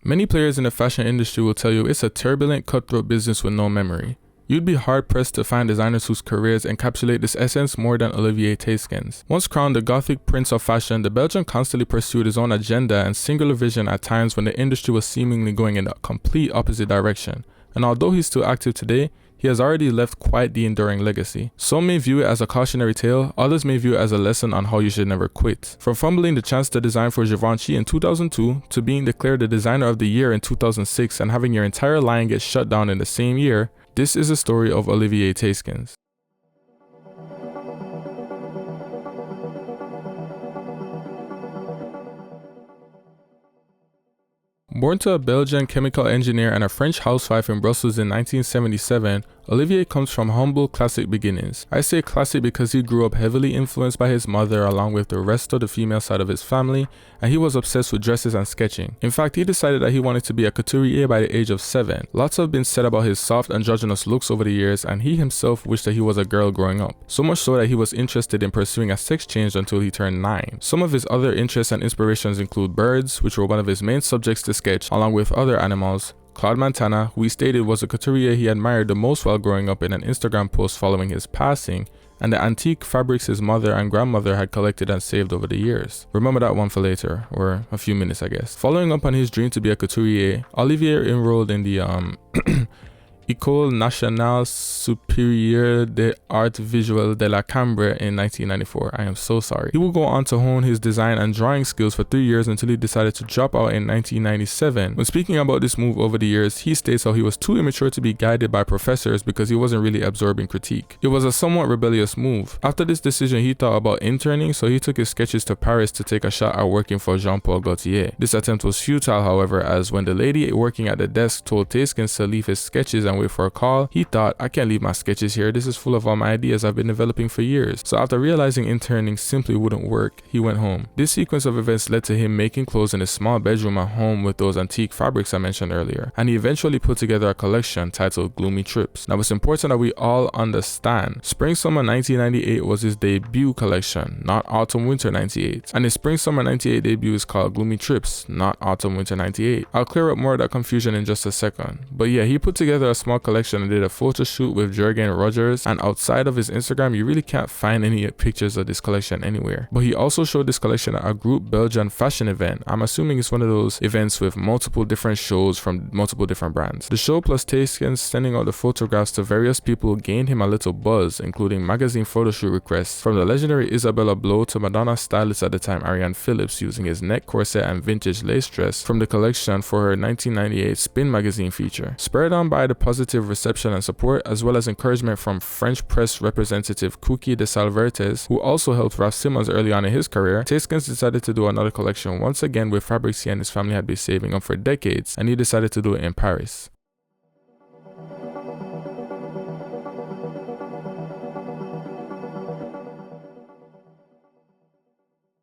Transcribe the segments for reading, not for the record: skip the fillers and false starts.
Many players in the fashion industry will tell you it's a turbulent, cutthroat business with no memory. You'd be hard-pressed to find designers whose careers encapsulate this essence more than Olivier Taskens. Once crowned the Gothic Prince of Fashion, the Belgian constantly pursued his own agenda and singular vision at times when the industry was seemingly going in a complete opposite direction. And although he's still active today, he has already left quite the enduring legacy. Some may view it as a cautionary tale, others may view it as a lesson on how you should never quit. From fumbling the chance to design for Givenchy in 2002, to being declared the designer of the year in 2006 and having your entire line get shut down in the same year, this is the story of Olivier Taskens. Born to a Belgian chemical engineer and a French housewife in Brussels in 1977, Olivier comes from humble, classic beginnings. I say classic because he grew up heavily influenced by his mother along with the rest of the female side of his family, and he was obsessed with dresses and sketching. In fact, he decided that he wanted to be a couturier by the age of 7. Lots have been said about his soft, androgynous looks over the years, and he himself wished that he was a girl growing up. So much so that he was interested in pursuing a sex change until he turned 9. Some of his other interests and inspirations include birds, which were one of his main subjects to sketch, along with other animals. Claude Montana, who he stated was a couturier he admired the most while growing up in an Instagram post following his passing, and the antique fabrics his mother and grandmother had collected and saved over the years. Remember that one for later, or a few minutes I guess. Following up on his dream to be a couturier, Olivier enrolled in the École Nationale Supérieure des Arts Visuels de la Cambre in 1994. I am so sorry. He would go on to hone his design and drawing skills for 3 years until he decided to drop out in 1997. When speaking about this move over the years, he states how he was too immature to be guided by professors because he wasn't really absorbing critique. It was a somewhat rebellious move. After this decision, he thought about interning, so he took his sketches to Paris to take a shot at working for Jean-Paul Gaultier. This attempt was futile, however, as when the lady working at the desk told Taskens to leave his sketches and wait for a call, he thought, I can't leave my sketches here, this is full of all my ideas I've been developing for years. So after realizing interning simply wouldn't work, he went home. This sequence of events led to him making clothes in a small bedroom at home with those antique fabrics I mentioned earlier, and he eventually put together a collection titled Gloomy Trips. Now it's important that we all understand, Spring-Summer 1998 was his debut collection, not Autumn-Winter 98, and his Spring-Summer 98 debut is called Gloomy Trips, not Autumn-Winter 98. I'll clear up more of that confusion in just a second. But yeah, he put together a small collection and did a photo shoot with Jürgen Rogers, and outside of his Instagram you really can't find any pictures of this collection anywhere. But he also showed this collection at a group Belgian fashion event. I'm assuming it's one of those events with multiple different shows from multiple different brands. The show plus Taskens sending out the photographs to various people gained him a little buzz, including magazine photo shoot requests from the legendary Isabella Blow to Madonna stylist at the time Ariane Phillips using his neck corset and vintage lace dress from the collection for her 1998 Spin magazine feature. Spurred on by the positive reception and support, as well as encouragement from French press representative Cookie de Salvertes, who also helped Raf Simons early on in his career, Taskens decided to do another collection once again with fabrics he and his family had been saving up for decades, and he decided to do it in Paris.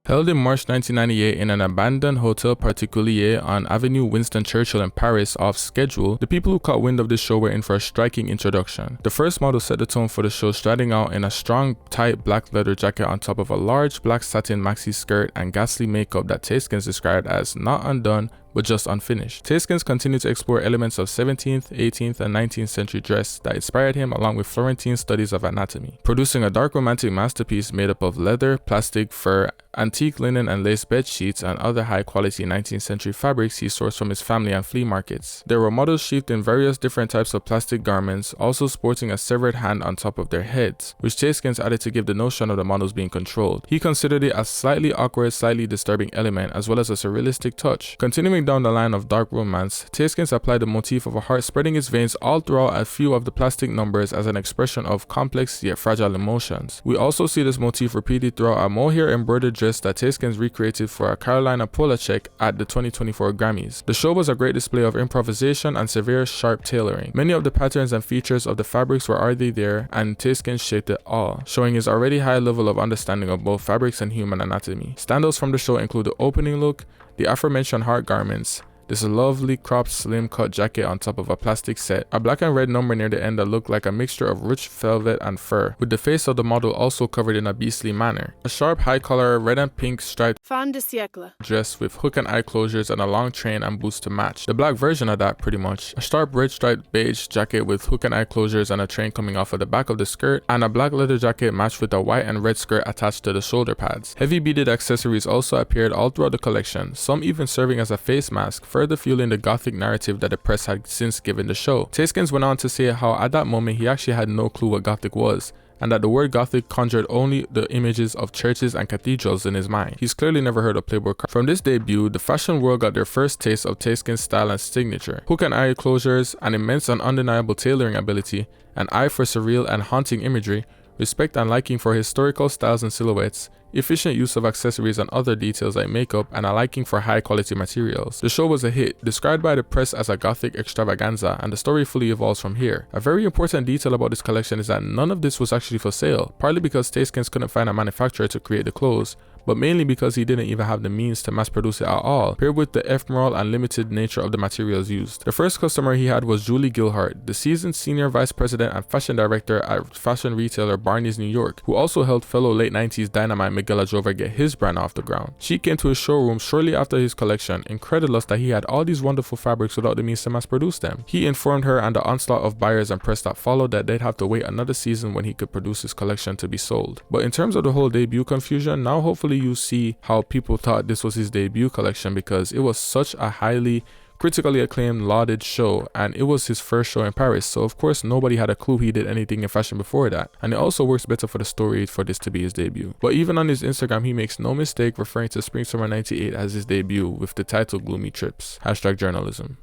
Held in March 1998 in an abandoned Hotel Particulier on Avenue Winston Churchill in Paris off schedule, the people who caught wind of this show were in for a striking introduction. The first model set the tone for the show, striding out in a strong, tight black leather jacket on top of a large black satin maxi skirt and ghastly makeup that Taskens described as not undone but just unfinished. Taskens continued to explore elements of 17th, 18th, and 19th century dress that inspired him along with Florentine studies of anatomy, producing a dark romantic masterpiece made up of leather, plastic, fur, antique linen and lace bed sheets, and other high-quality 19th century fabrics he sourced from his family and flea markets. There were models sheathed in various different types of plastic garments, also sporting a severed hand on top of their heads, which Taskens added to give the notion of the models being controlled. He considered it a slightly awkward, slightly disturbing element, as well as a surrealistic touch. Continuing down the line of dark romance, Taskens applied the motif of a heart spreading its veins all throughout a few of the plastic numbers as an expression of complex yet fragile emotions. We also see this motif repeated throughout a mohair embroidered dress that Taskens recreated for a Carolina Polacek at the 2024 Grammys. The show was a great display of improvisation and severe, sharp tailoring. Many of the patterns and features of the fabrics were already there, and Taskens shaped it all, showing his already high level of understanding of both fabrics and human anatomy. Standouts from the show include the opening look, the aforementioned heart garments, this lovely cropped slim cut jacket on top of a plastic set, a black and red number near the end that looked like a mixture of rich velvet and fur, with the face of the model also covered in a beastly manner. A sharp high collar red and pink striped Fin de siècle. dress with hook and eye closures and a long train and boots to match. The black version of that pretty much. A sharp red striped beige jacket with hook and eye closures and a train coming off of the back of the skirt, and a black leather jacket matched with a white and red skirt attached to the shoulder pads. Heavy beaded accessories also appeared all throughout the collection, some even serving as a face mask, further fueling the gothic narrative that the press had since given the show. Tastekins went on to say how at that moment he actually had no clue what gothic was, and that the word gothic conjured only the images of churches and cathedrals in his mind. He's clearly never heard of Playboy Cardi. From this debut, the fashion world got their first taste of Tastekins' style and signature. Hook and eye closures, an immense and undeniable tailoring ability, an eye for surreal and haunting imagery, respect and liking for historical styles and silhouettes, efficient use of accessories and other details like makeup, and a liking for high quality materials. The show was a hit, described by the press as a gothic extravaganza, and the story fully evolves from here. A very important detail about this collection is that none of this was actually for sale, partly because Tastekins couldn't find a manufacturer to create the clothes, but mainly because he didn't even have the means to mass produce it at all, paired with the ephemeral and limited nature of the materials used. The first customer he had was Julie Gilhart, the seasoned senior vice president and fashion director at fashion retailer Barney's New York, who also helped fellow late 90s dynamite Miguel Adrover get his brand off the ground. She came to his showroom shortly after his collection, incredulous that he had all these wonderful fabrics without the means to mass produce them. He informed her and the onslaught of buyers and press that followed that they'd have to wait another season when he could produce his collection to be sold. But in terms of the whole debut confusion, now hopefully you see how people thought this was his debut collection, because it was such a highly critically acclaimed, lauded show, and it was his first show in Paris, so of course nobody had a clue he did anything in fashion before that, and it also works better for the story for this to be his debut. But even on his Instagram, he makes no mistake referring to Spring Summer 98 as his debut, with the title Gloomy Trips. #journalism.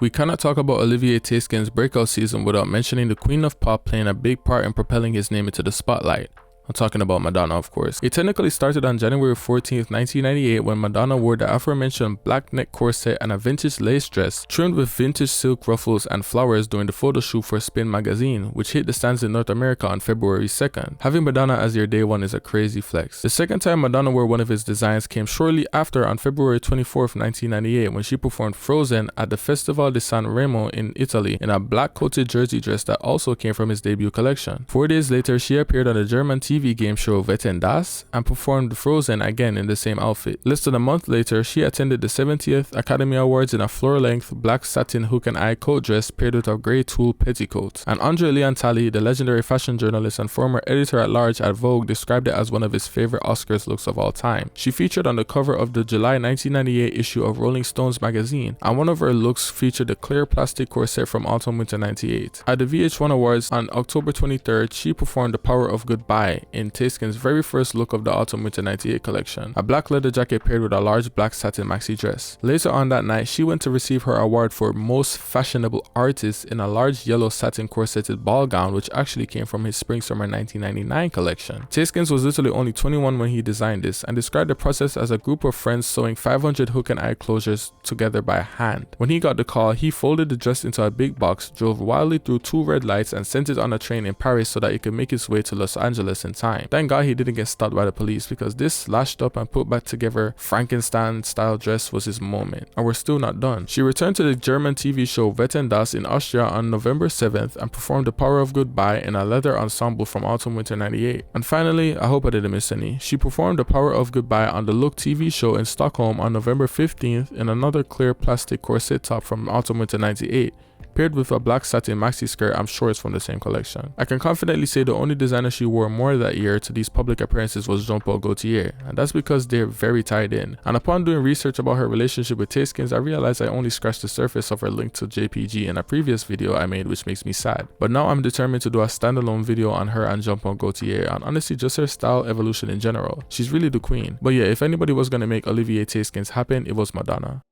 We cannot talk about Olivier Tastekins' breakout season without mentioning the Queen of Pop playing a big part in propelling his name into the spotlight. I'm talking about Madonna, of course. It technically started on January 14th, 1998 when Madonna wore the aforementioned black neck corset and a vintage lace dress trimmed with vintage silk ruffles and flowers during the photo shoot for Spin magazine, which hit the stands in North America on February 2nd. Having Madonna as your day one is a crazy flex. The second time Madonna wore one of his designs came shortly after on February 24th, 1998 when she performed Frozen at the Festival di San Remo in Italy in a black coated jersey dress that also came from his debut collection. 4 days later, she appeared on the German TV game show Wetten, Das and performed Frozen again in the same outfit. Less than a month later, she attended the 70th Academy Awards in a floor-length black satin hook and eye coat dress paired with a grey tulle petticoat. And Andre Leontali, the legendary fashion journalist and former editor-at-large at Vogue, described it as one of his favorite Oscars looks of all time. She featured on the cover of the July 1998 issue of Rolling Stones magazine, and one of her looks featured a clear plastic corset from Autumn/Winter 98. At the VH1 Awards on October 23rd, she performed The Power of Goodbye in Tastekins' very first look of the Autumn/Winter 98 collection, a black leather jacket paired with a large black satin maxi dress. Later on that night, she went to receive her award for Most Fashionable Artist in a large yellow satin corseted ball gown, which actually came from his Spring/Summer 1999 collection. Tastekins was literally only 21 when he designed this, and described the process as a group of friends sewing 500 hook and eye closures together by hand. When he got the call, he folded the dress into a big box, drove wildly through 2 red lights, and sent it on a train in Paris so that it could make its way to Los Angeles in time. Thank God he didn't get stopped by the police, because this slashed up and put back together Frankenstein style dress was his moment. And we're still not done. She returned to the German TV show Wetten, Das in Austria on November 7th and performed The Power of Goodbye in a leather ensemble from Autumn/Winter 98. And finally, I hope I didn't miss any, she performed The Power of Goodbye on the Look TV show in Stockholm on November 15th in another clear plastic corset top from Autumn/Winter 98. Paired with a black satin maxi skirt I'm sure it's from the same collection. I can confidently say the only designer she wore more that year to these public appearances was Jean-Paul Gaultier, and that's because they're very tied in. And upon doing research about her relationship with Tastekins, I realized I only scratched the surface of her link to JPG in a previous video I made, which makes me sad. But now I'm determined to do a standalone video on her and Jean-Paul Gaultier, and honestly just her style evolution in general. She's really the queen. But yeah, if anybody was gonna make Olivier Tastekins happen, it was Madonna.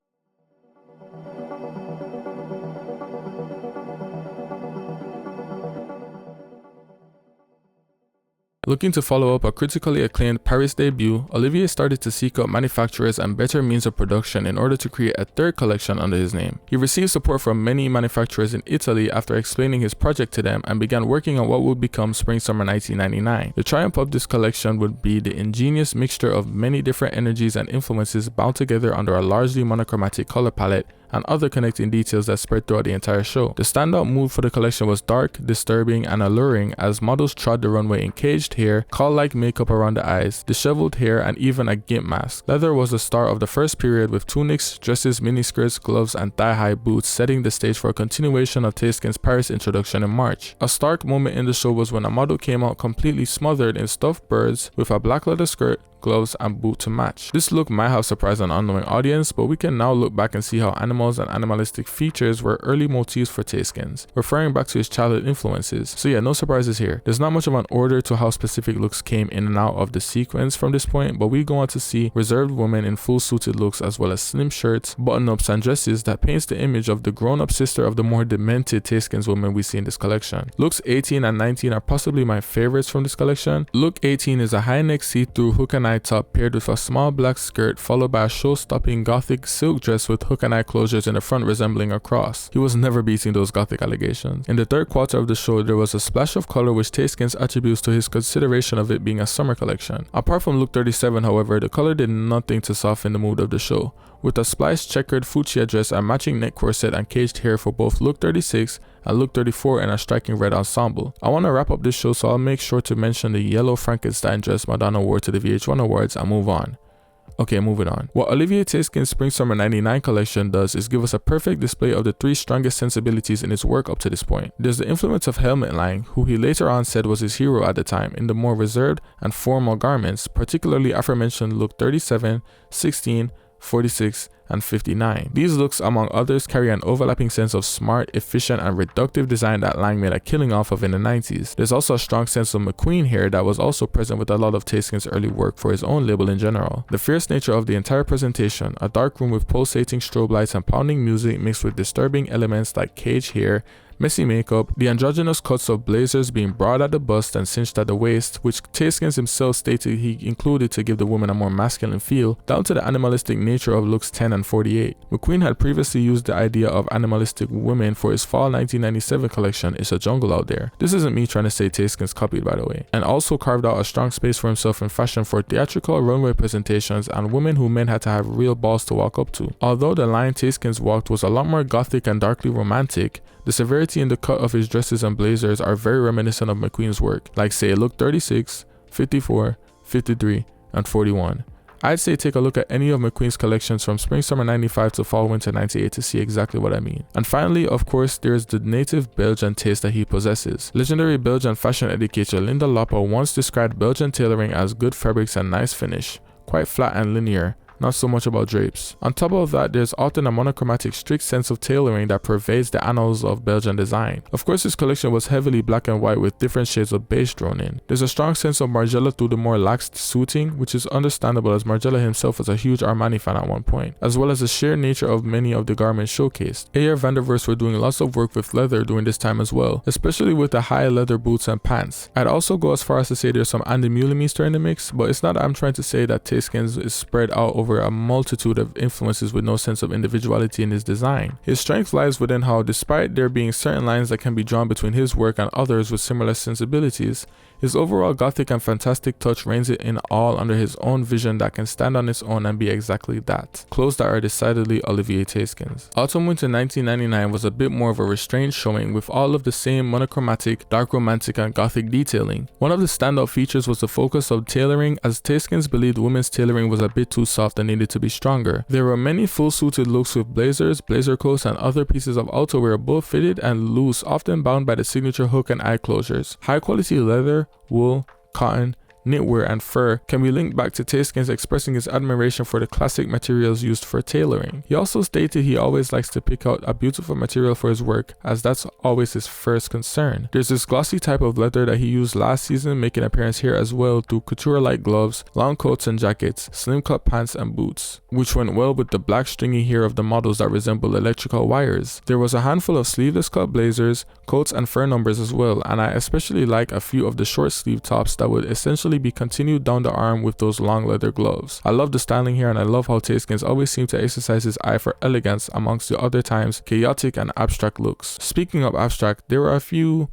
Looking to follow up a critically acclaimed Paris debut, Olivier started to seek out manufacturers and better means of production in order to create a third collection under his name. He received support from many manufacturers in Italy after explaining his project to them and began working on what would become Spring-Summer 1999. The triumph of this collection would be the ingenious mixture of many different energies and influences bound together under a largely monochromatic color palette and other connecting details that spread throughout the entire show. The standout mood for the collection was dark, disturbing, and alluring as models trod the runway in caged hair, caul-like makeup around the eyes, disheveled hair, and even a gimp mask. Leather was the star of the first period with tunics, dresses, miniskirts, gloves, and thigh-high boots setting the stage for a continuation of Tayskin's Paris introduction in March. A stark moment in the show was when a model came out completely smothered in stuffed birds with a black leather skirt, gloves, and boot to match. This look might have surprised an unknowing audience, but we can now look back and see how animals and animalistic features were early motifs for Tayskins, referring back to his childhood influences. So yeah, no surprises here. There's not much of an order to how specific looks came in and out of the sequence from this point, but we go on to see reserved women in full suited looks as well as slim shirts, button-ups, and dresses that paints the image of the grown-up sister of the more demented Tayskins women we see in this collection. Looks 18 and 19 are possibly my favorites from this collection. Look 18 is a high-neck see-through hook and eye top paired with a small black skirt followed by a show-stopping gothic silk dress with hook and eye closures in the front resembling a cross. He was never beating those gothic allegations. In the third quarter of the show, there was a splash of color which Tayskins attributes to his consideration of it being a summer collection. Apart from look 37, however, the color did nothing to soften the mood of the show, with a spliced checkered fuchsia dress and matching neck corset and caged hair for both look 36 and look 34 in a striking red ensemble. I want to wrap up this show, so I'll make sure to mention the yellow Frankenstein dress Madonna wore to the VH1 Awards and move on. Okay, moving on. What Olivier Tayskin's Spring-Summer 99 collection does is give us a perfect display of the three strongest sensibilities in his work up to this point. There's the influence of Helmut Lang, who he later on said was his hero at the time, in the more reserved and formal garments, particularly aforementioned look 37, 16, 46, and 59. These looks, among others, carry an overlapping sense of smart, efficient, and reductive design that Lang made a killing off of in the 90s. There's also a strong sense of McQueen hair that was also present with a lot of Tayskin's early work for his own label in general. The fierce nature of the entire presentation, a dark room with pulsating strobe lights and pounding music mixed with disturbing elements like cage hair, messy makeup, the androgynous cuts of blazers being broad at the bust and cinched at the waist, which Tayskins himself stated he included to give the woman a more masculine feel, down to the animalistic nature of looks 10 and 48. McQueen had previously used the idea of animalistic women for his fall 1997 collection It's a Jungle Out There. This isn't me trying to say Tayskins copied, by the way. And also carved out a strong space for himself in fashion for theatrical runway presentations and women who men had to have real balls to walk up to. Although the line Tayskins walked was a lot more gothic and darkly romantic, the severity in the cut of his dresses and blazers are very reminiscent of McQueen's work, like say look 36, 54, 53, and 41. I'd say take a look at any of McQueen's collections from Spring-Summer 95 to Fall-Winter 98 to see exactly what I mean. And finally, of course, there's the native Belgian taste that he possesses. Legendary Belgian fashion educator Linda Loppa once described Belgian tailoring as good fabrics and nice finish, quite flat and linear, not so much about drapes. On top of that, there's often a monochromatic strict sense of tailoring that pervades the annals of Belgian design. Of course, his collection was heavily black and white with different shades of beige thrown in. There's a strong sense of Margiela through the more lax suiting, which is understandable as Margiela himself was a huge Armani fan at one point, as well as the sheer nature of many of the garments showcased. A.R. van der Verst were doing lots of work with leather during this time as well, especially with the high leather boots and pants. I'd also go as far as to say there's some Andy Mulemeister in the mix, but it's not that I'm trying to say that Tayskins is spread out over a multitude of influences with no sense of individuality in his design. His strength lies within how, despite there being certain lines that can be drawn between his work and others with similar sensibilities, his overall gothic and fantastic touch reigns it in all under his own vision that can stand on its own and be exactly that. Clothes that are decidedly Olivier Tayskins. Autumn-Winter 1999 was a bit more of a restrained showing with all of the same monochromatic, dark romantic, and gothic detailing. One of the standout features was the focus of tailoring, as Tayskins believed women's tailoring was a bit too soft and needed to be stronger. There were many full-suited looks with blazers, blazer coats, and other pieces of outerwear both fitted and loose, often bound by the signature hook and eye closures. High-quality leather, wool, cotton, knitwear, and fur can be linked back to Taskins expressing his admiration for the classic materials used for tailoring. He also stated he always likes to pick out a beautiful material for his work, as that's always his first concern. There's this glossy type of leather that he used last season, making an appearance here as well through couture-like gloves, long coats and jackets, slim cut pants and boots, which went well with the black stringy hair of the models that resemble electrical wires. There was a handful of sleeveless cut blazers, coats and fur numbers as well, and I especially like a few of the short sleeve tops that would essentially be continued down the arm with those long leather gloves. I love the styling here, and I love how Taskins always seem to exercise his eye for elegance amongst the other times chaotic and abstract looks. Speaking of abstract, there were a few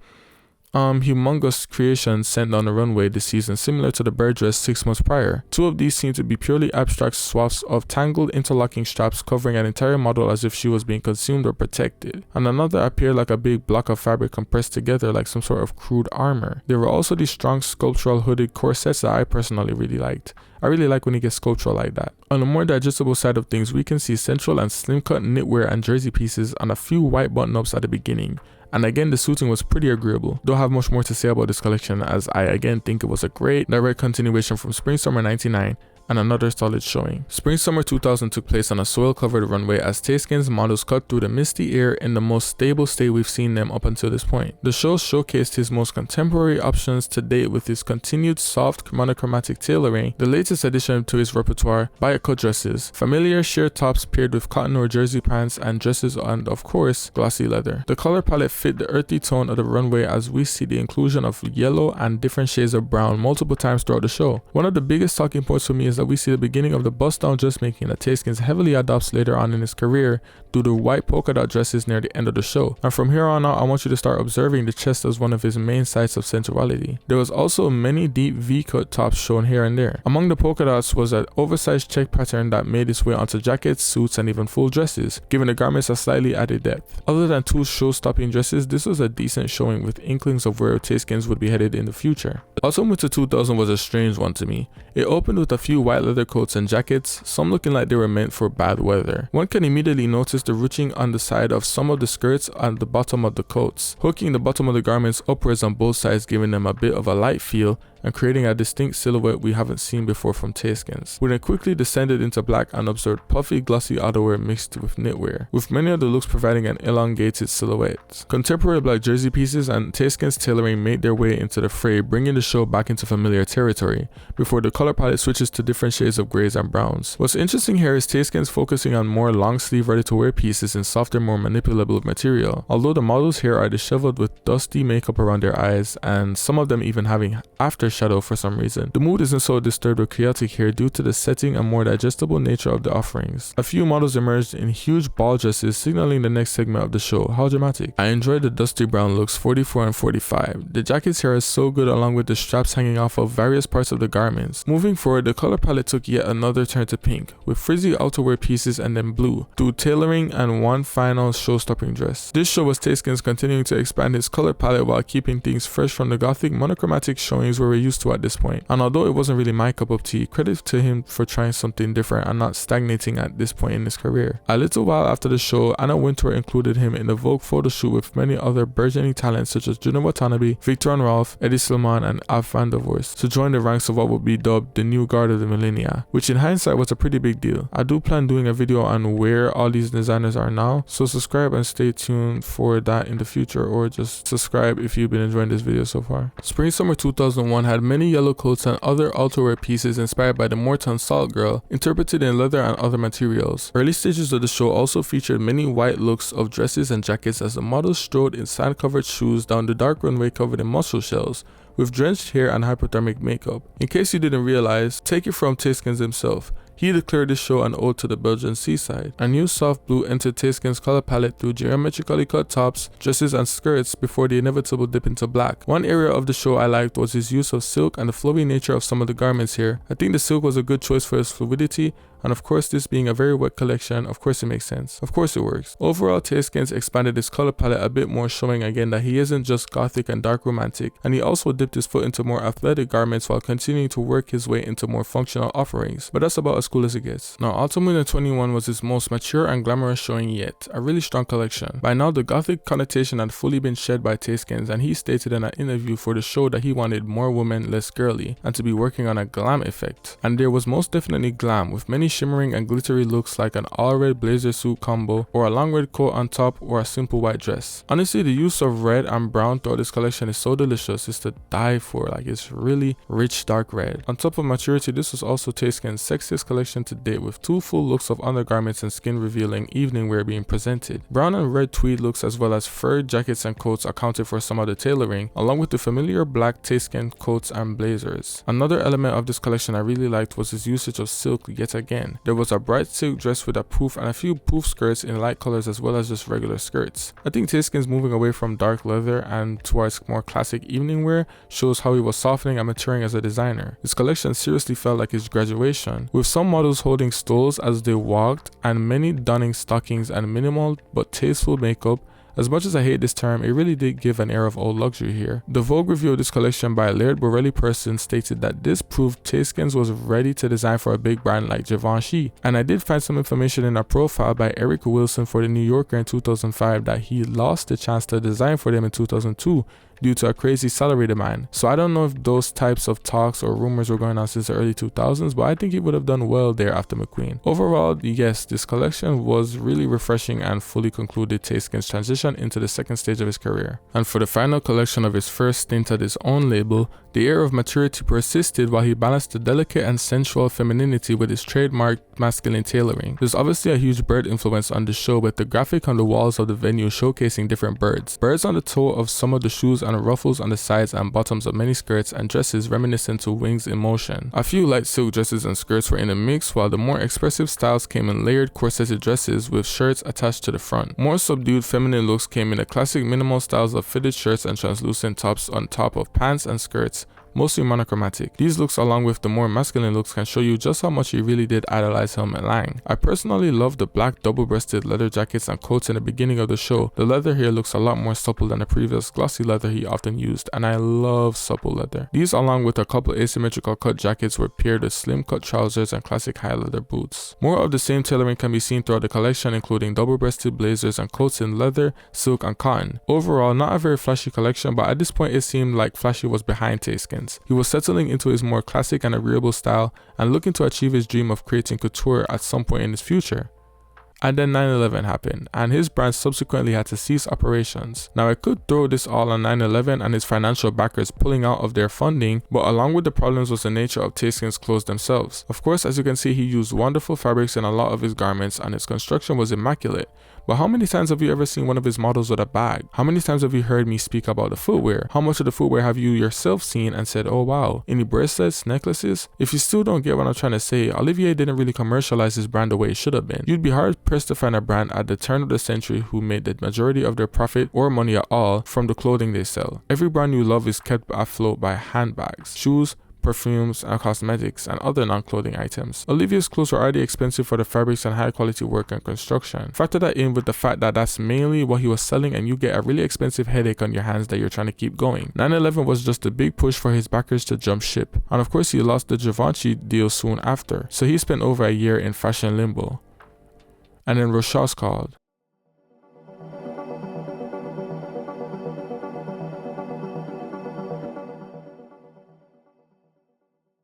humongous creations sent down the runway this season, similar to the bird dress 6 months prior. 2 of these seem to be purely abstract swaths of tangled interlocking straps covering an entire model as if she was being consumed or protected, and another appeared like a big block of fabric compressed together like some sort of crude armor. There were also these strong sculptural hooded corsets that I personally really liked. I really like when he gets sculptural like that. On the more digestible side of things, we can see central and slim cut knitwear and jersey pieces and a few white button-ups at the beginning. And again, the suiting was pretty agreeable. Don't have much more to say about this collection, as I again think it was a great direct continuation from Spring Summer 99 and another solid showing. Spring Summer 2000 took place on a soil-covered runway as Taskins models cut through the misty air in the most stable state we've seen them up until this point. The show showcased his most contemporary options to date with his continued soft monochromatic tailoring, the latest addition to his repertoire, biot-cut dresses, familiar sheer tops paired with cotton or jersey pants and dresses, and of course, glossy leather. The color palette fit the earthy tone of the runway as we see the inclusion of yellow and different shades of brown multiple times throughout the show. One of the biggest talking points for me is that we see the beginning of the bust-down dressmaking that Taskins heavily adopts later on in his career due to white polka dot dresses near the end of the show. And from here on out, I want you to start observing the chest as one of his main sites of sensuality. There was also many deep V-cut tops shown here and there. Among the polka dots was an oversized check pattern that made its way onto jackets, suits, and even full dresses, giving the garments a slightly added depth. Other than 2 show-stopping dresses, this was a decent showing with inklings of where Taskins would be headed in the future. Autumn Winter 2000 was a strange one to me. It opened with a few white leather coats and jackets, some looking like they were meant for bad weather. One can immediately notice the ruching on the side of some of the skirts and the bottom of the coats, hooking the bottom of the garments upwards on both sides, giving them a bit of a light feel and creating a distinct silhouette we haven't seen before from Taskins. We then quickly descended into black and observed puffy glossy outerwear mixed with knitwear, with many of the looks providing an elongated silhouette. Contemporary black jersey pieces and Taskins tailoring made their way into the fray, bringing the show back into familiar territory, before the color palette switches to different shades of grays and browns. What's interesting here is Taskins focusing on more long sleeve ready to wear pieces in softer, more manipulable material, although the models here are disheveled with dusty makeup around their eyes and some of them even having aftershadow for some reason. The mood isn't so disturbed or chaotic here due to the setting and more digestible nature of the offerings. A few models emerged in huge ball dresses, signaling the next segment of the show. How dramatic. I enjoyed the dusty brown looks 44 and 45. The jackets here are so good, along with the straps hanging off of various parts of the garments. Moving forward, the color palette took yet another turn to pink, with frizzy outerwear pieces and then blue, through tailoring and one final show-stopping dress. This show was Taskins continuing to expand his color palette while keeping things fresh from the gothic monochromatic showings we were used to at this point. And although it wasn't really my cup of tea, credit to him for trying something different and not stagnating at this point in his career. A little while after the show, Anna Wintour included him in the Vogue photo shoot with many other burgeoning talents such as Juno Watanabe, Victor and Rolf, Eddie Silman, and Av van der Vorst to join the ranks of what would be dubbed the new guard of the millennia, which in hindsight was a pretty big deal. I do plan doing a video on where all these designers are now, so subscribe and stay tuned for that in the future, or just subscribe if you've been enjoying this video so far. Spring Summer 2001 had many yellow coats and other outerwear pieces inspired by the Morton Salt Girl, interpreted in leather and other materials. Early stages of the show also featured many white looks of dresses and jackets as the models strode in sand-covered shoes down the dark runway covered in mussel shells, with drenched hair and hypothermic makeup. In case you didn't realize, take it from Taskins himself. He declared this show an ode to the Belgian seaside. A new soft blue entered Taskins' color palette through geometrically cut tops, dresses, and skirts before the inevitable dip into black. One area of the show I liked was his use of silk and the flowy nature of some of the garments here. I think the silk was a good choice for its fluidity And of course, this being a very wet collection, of course it makes sense. Of course it works. Overall, Taskins expanded his color palette a bit more, showing again that he isn't just gothic and dark romantic, and he also dipped his foot into more athletic garments while continuing to work his way into more functional offerings. But that's about as cool as it gets. Now, Autumn Winter 21 was his most mature and glamorous showing yet, a really strong collection. By now, the gothic connotation had fully been shed by Taskins, and he stated in an interview for the show that he wanted more women, less girly, and to be working on a glam effect. And there was most definitely glam, with many shimmering and glittery looks like an all-red blazer suit combo, or a long red coat on top, or a simple white dress. Honestly, the use of red and brown throughout this collection is so delicious, it's to die for. Like, it's really rich dark red. On top of maturity, this was also Taskins' sexiest collection to date, with 2 full looks of undergarments and skin revealing evening wear being presented. Brown and red tweed looks as well as furred jackets and coats accounted for some of the tailoring, along with the familiar black Taskin coats and blazers. Another element of this collection I really liked was his usage of silk yet again. There was a bright silk dress with a poof and a few poof skirts in light colors as well as just regular skirts. I think Taskin's moving away from dark leather and towards more classic evening wear shows how he was softening and maturing as a designer. This collection seriously felt like his graduation, with some models holding stoles as they walked and many donning stockings and minimal but tasteful makeup. As much as I hate this term, it really did give an air of old luxury here. The Vogue review of this collection by a Laird Borelli person stated that this proved Taskins was ready to design for a big brand like Givenchy. And I did find some information in a profile by Eric Wilson for the New Yorker in 2005 that he lost the chance to design for them in 2002 due to a crazy salary demand. So I don't know if those types of talks or rumors were going on since the early 2000s, but I think he would have done well there after McQueen. Overall, yes, this collection was really refreshing and fully concluded Taskin's transition into the second stage of his career. And for the final collection of his first stint at his own label, the air of maturity persisted while he balanced the delicate and sensual femininity with his trademark masculine tailoring. There's obviously a huge bird influence on the show, with the graphic on the walls of the venue showcasing different birds. Birds on the toe of some of the shoes and ruffles on the sides and bottoms of many skirts and dresses reminiscent to wings in motion. A few light silk dresses and skirts were in the mix, while the more expressive styles came in layered corseted dresses with shirts attached to the front. More subdued feminine looks came in the classic minimal styles of fitted shirts and translucent tops on top of pants and skirts, mostly monochromatic. These looks along with the more masculine looks can show you just how much he really did idolize Helmut Lang. I personally love the black double-breasted leather jackets and coats in the beginning of the show. The leather here looks a lot more supple than the previous glossy leather he often used, and I love supple leather. These along with a couple asymmetrical cut jackets were paired with slim cut trousers and classic high leather boots. More of the same tailoring can be seen throughout the collection, including double-breasted blazers and coats in leather, silk and cotton. Overall, not a very flashy collection, but at this point it seemed like flashy was behind Taskin. He was settling into his more classic and agreeable style and looking to achieve his dream of creating couture at some point in his future. And then 9/11 happened, and his brand subsequently had to cease operations. Now I could throw this all on 9/11 and his financial backers pulling out of their funding, but along with the problems was the nature of Taskin's clothes themselves. Of course, as you can see, he used wonderful fabrics in a lot of his garments and his construction was immaculate. But how many times have you ever seen one of his models with a bag? How many times have you heard me speak about the footwear? How much of the footwear have you yourself seen and said, oh wow, any bracelets, necklaces? If you still don't get what I'm trying to say, Olivier didn't really commercialize his brand the way it should have been. You'd be hard pressed to find a brand at the turn of the century who made the majority of their profit or money at all from the clothing they sell. Every brand you love is kept afloat by handbags, shoes, perfumes, and cosmetics, and other non-clothing items. Olivier's clothes are already expensive for the fabrics and high-quality work and construction. Factor that in with the fact that that's mainly what he was selling, and you get a really expensive headache on your hands that you're trying to keep going. 9/11 was just a big push for his backers to jump ship, and of course he lost the Givenchy deal soon after, so he spent over a year in fashion limbo. And then Rochas called.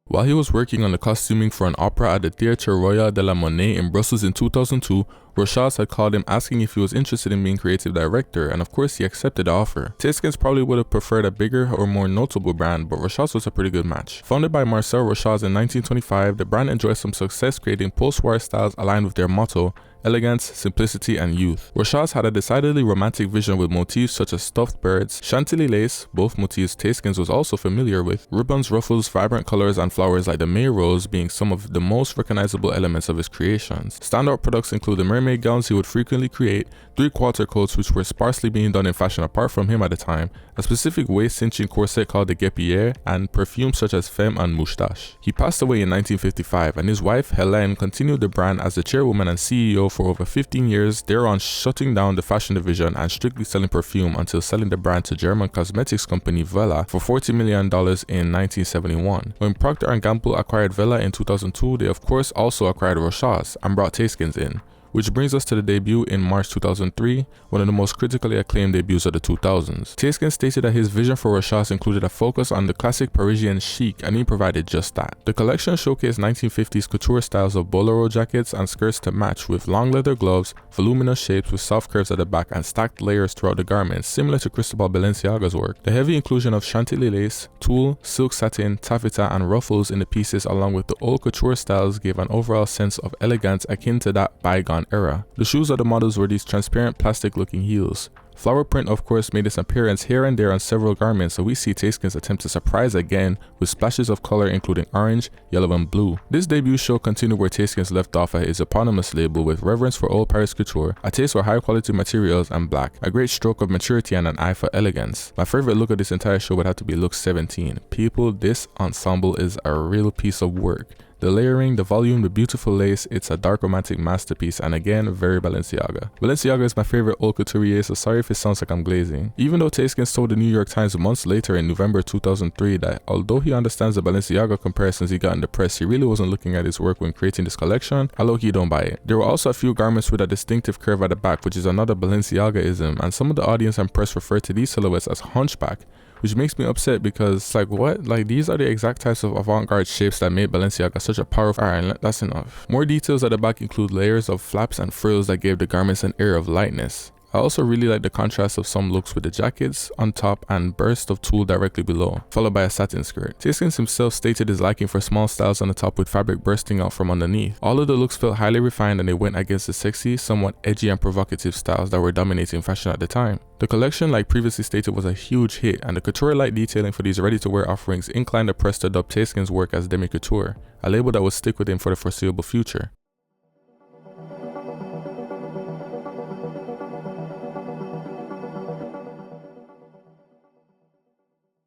While he was working on the costuming for an opera at the Théâtre Royal de la Monnaie in Brussels in 2002, Rochas had called him asking if he was interested in being creative director, and of course he accepted the offer. Taskin probably would have preferred a bigger or more notable brand, but Rochas was a pretty good match. Founded by Marcel Rochas in 1925, the brand enjoyed some success creating post-war styles aligned with their motto, elegance, simplicity, and youth. Rochas had a decidedly romantic vision with motifs such as stuffed birds, Chantilly lace, both motifs Taskins was also familiar with, ribbons, ruffles, vibrant colors, and flowers like the May rose being some of the most recognizable elements of his creations. Standout products include the mermaid gowns he would frequently create, 3/4 coats which were sparsely being done in fashion apart from him at the time, a specific waist-cinching corset called the guépière, and perfumes such as Femme and Moustache. He passed away in 1955, and his wife Helene continued the brand as the chairwoman and CEO for over 15 years, thereon shutting down the fashion division and strictly selling perfume until selling the brand to German cosmetics company Wella for $40 million in 1971. When Procter & Gamble acquired Wella in 2002, they of course also acquired Rochas and brought Taskins in. Which brings us to the debut in March 2003, one of the most critically acclaimed debuts of the 2000s. Taskins stated that his vision for Rochas included a focus on the classic Parisian chic, and he provided just that. The collection showcased 1950s couture styles of bolero jackets and skirts to match, with long leather gloves, voluminous shapes with soft curves at the back, and stacked layers throughout the garments, similar to Cristobal Balenciaga's work. The heavy inclusion of Chantilly lace, tulle, silk satin, taffeta, and ruffles in the pieces, along with the old couture styles, gave an overall sense of elegance akin to that bygone era. The shoes of the models were these transparent plastic looking heels. Flower print of course made its appearance here and there on several garments, so we see Taskins attempt to surprise again with splashes of color including orange, yellow, and blue. This debut show continued where Taskins left off at his eponymous label with reverence for old Paris couture, a taste for high quality materials and black, a great stroke of maturity and an eye for elegance. My favorite look of this entire show would have to be look 17. People, this ensemble is a real piece of work. The layering, the volume, the beautiful lace, it's a dark romantic masterpiece, and again, very Balenciaga. Balenciaga is my favorite haute couturier, so sorry if it sounds like I'm glazing. Even though Taskins told the New York Times months later in November 2003 that although he understands the Balenciaga comparisons he got in the press, he really wasn't looking at his work when creating this collection, I low-key don't buy it. There were also a few garments with a distinctive curve at the back, which is another Balenciaga-ism, and some of the audience and press refer to these silhouettes as hunchback, which makes me upset because like what? Like these are the exact types of avant-garde shapes that made Balenciaga such a powerful. Alright, that's enough. More details at the back include layers of flaps and frills that gave the garments an air of lightness. I also really like the contrast of some looks with the jackets on top and burst of tulle directly below, followed by a satin skirt. Taskins himself stated his liking for small styles on the top with fabric bursting out from underneath. All of the looks felt highly refined and they went against the sexy, somewhat edgy and provocative styles that were dominating fashion at the time. The collection, like previously stated, was a huge hit, and the couture-like detailing for these ready-to-wear offerings inclined the press to dub Taskins' work as demi-couture, a label that would stick with him for the foreseeable future.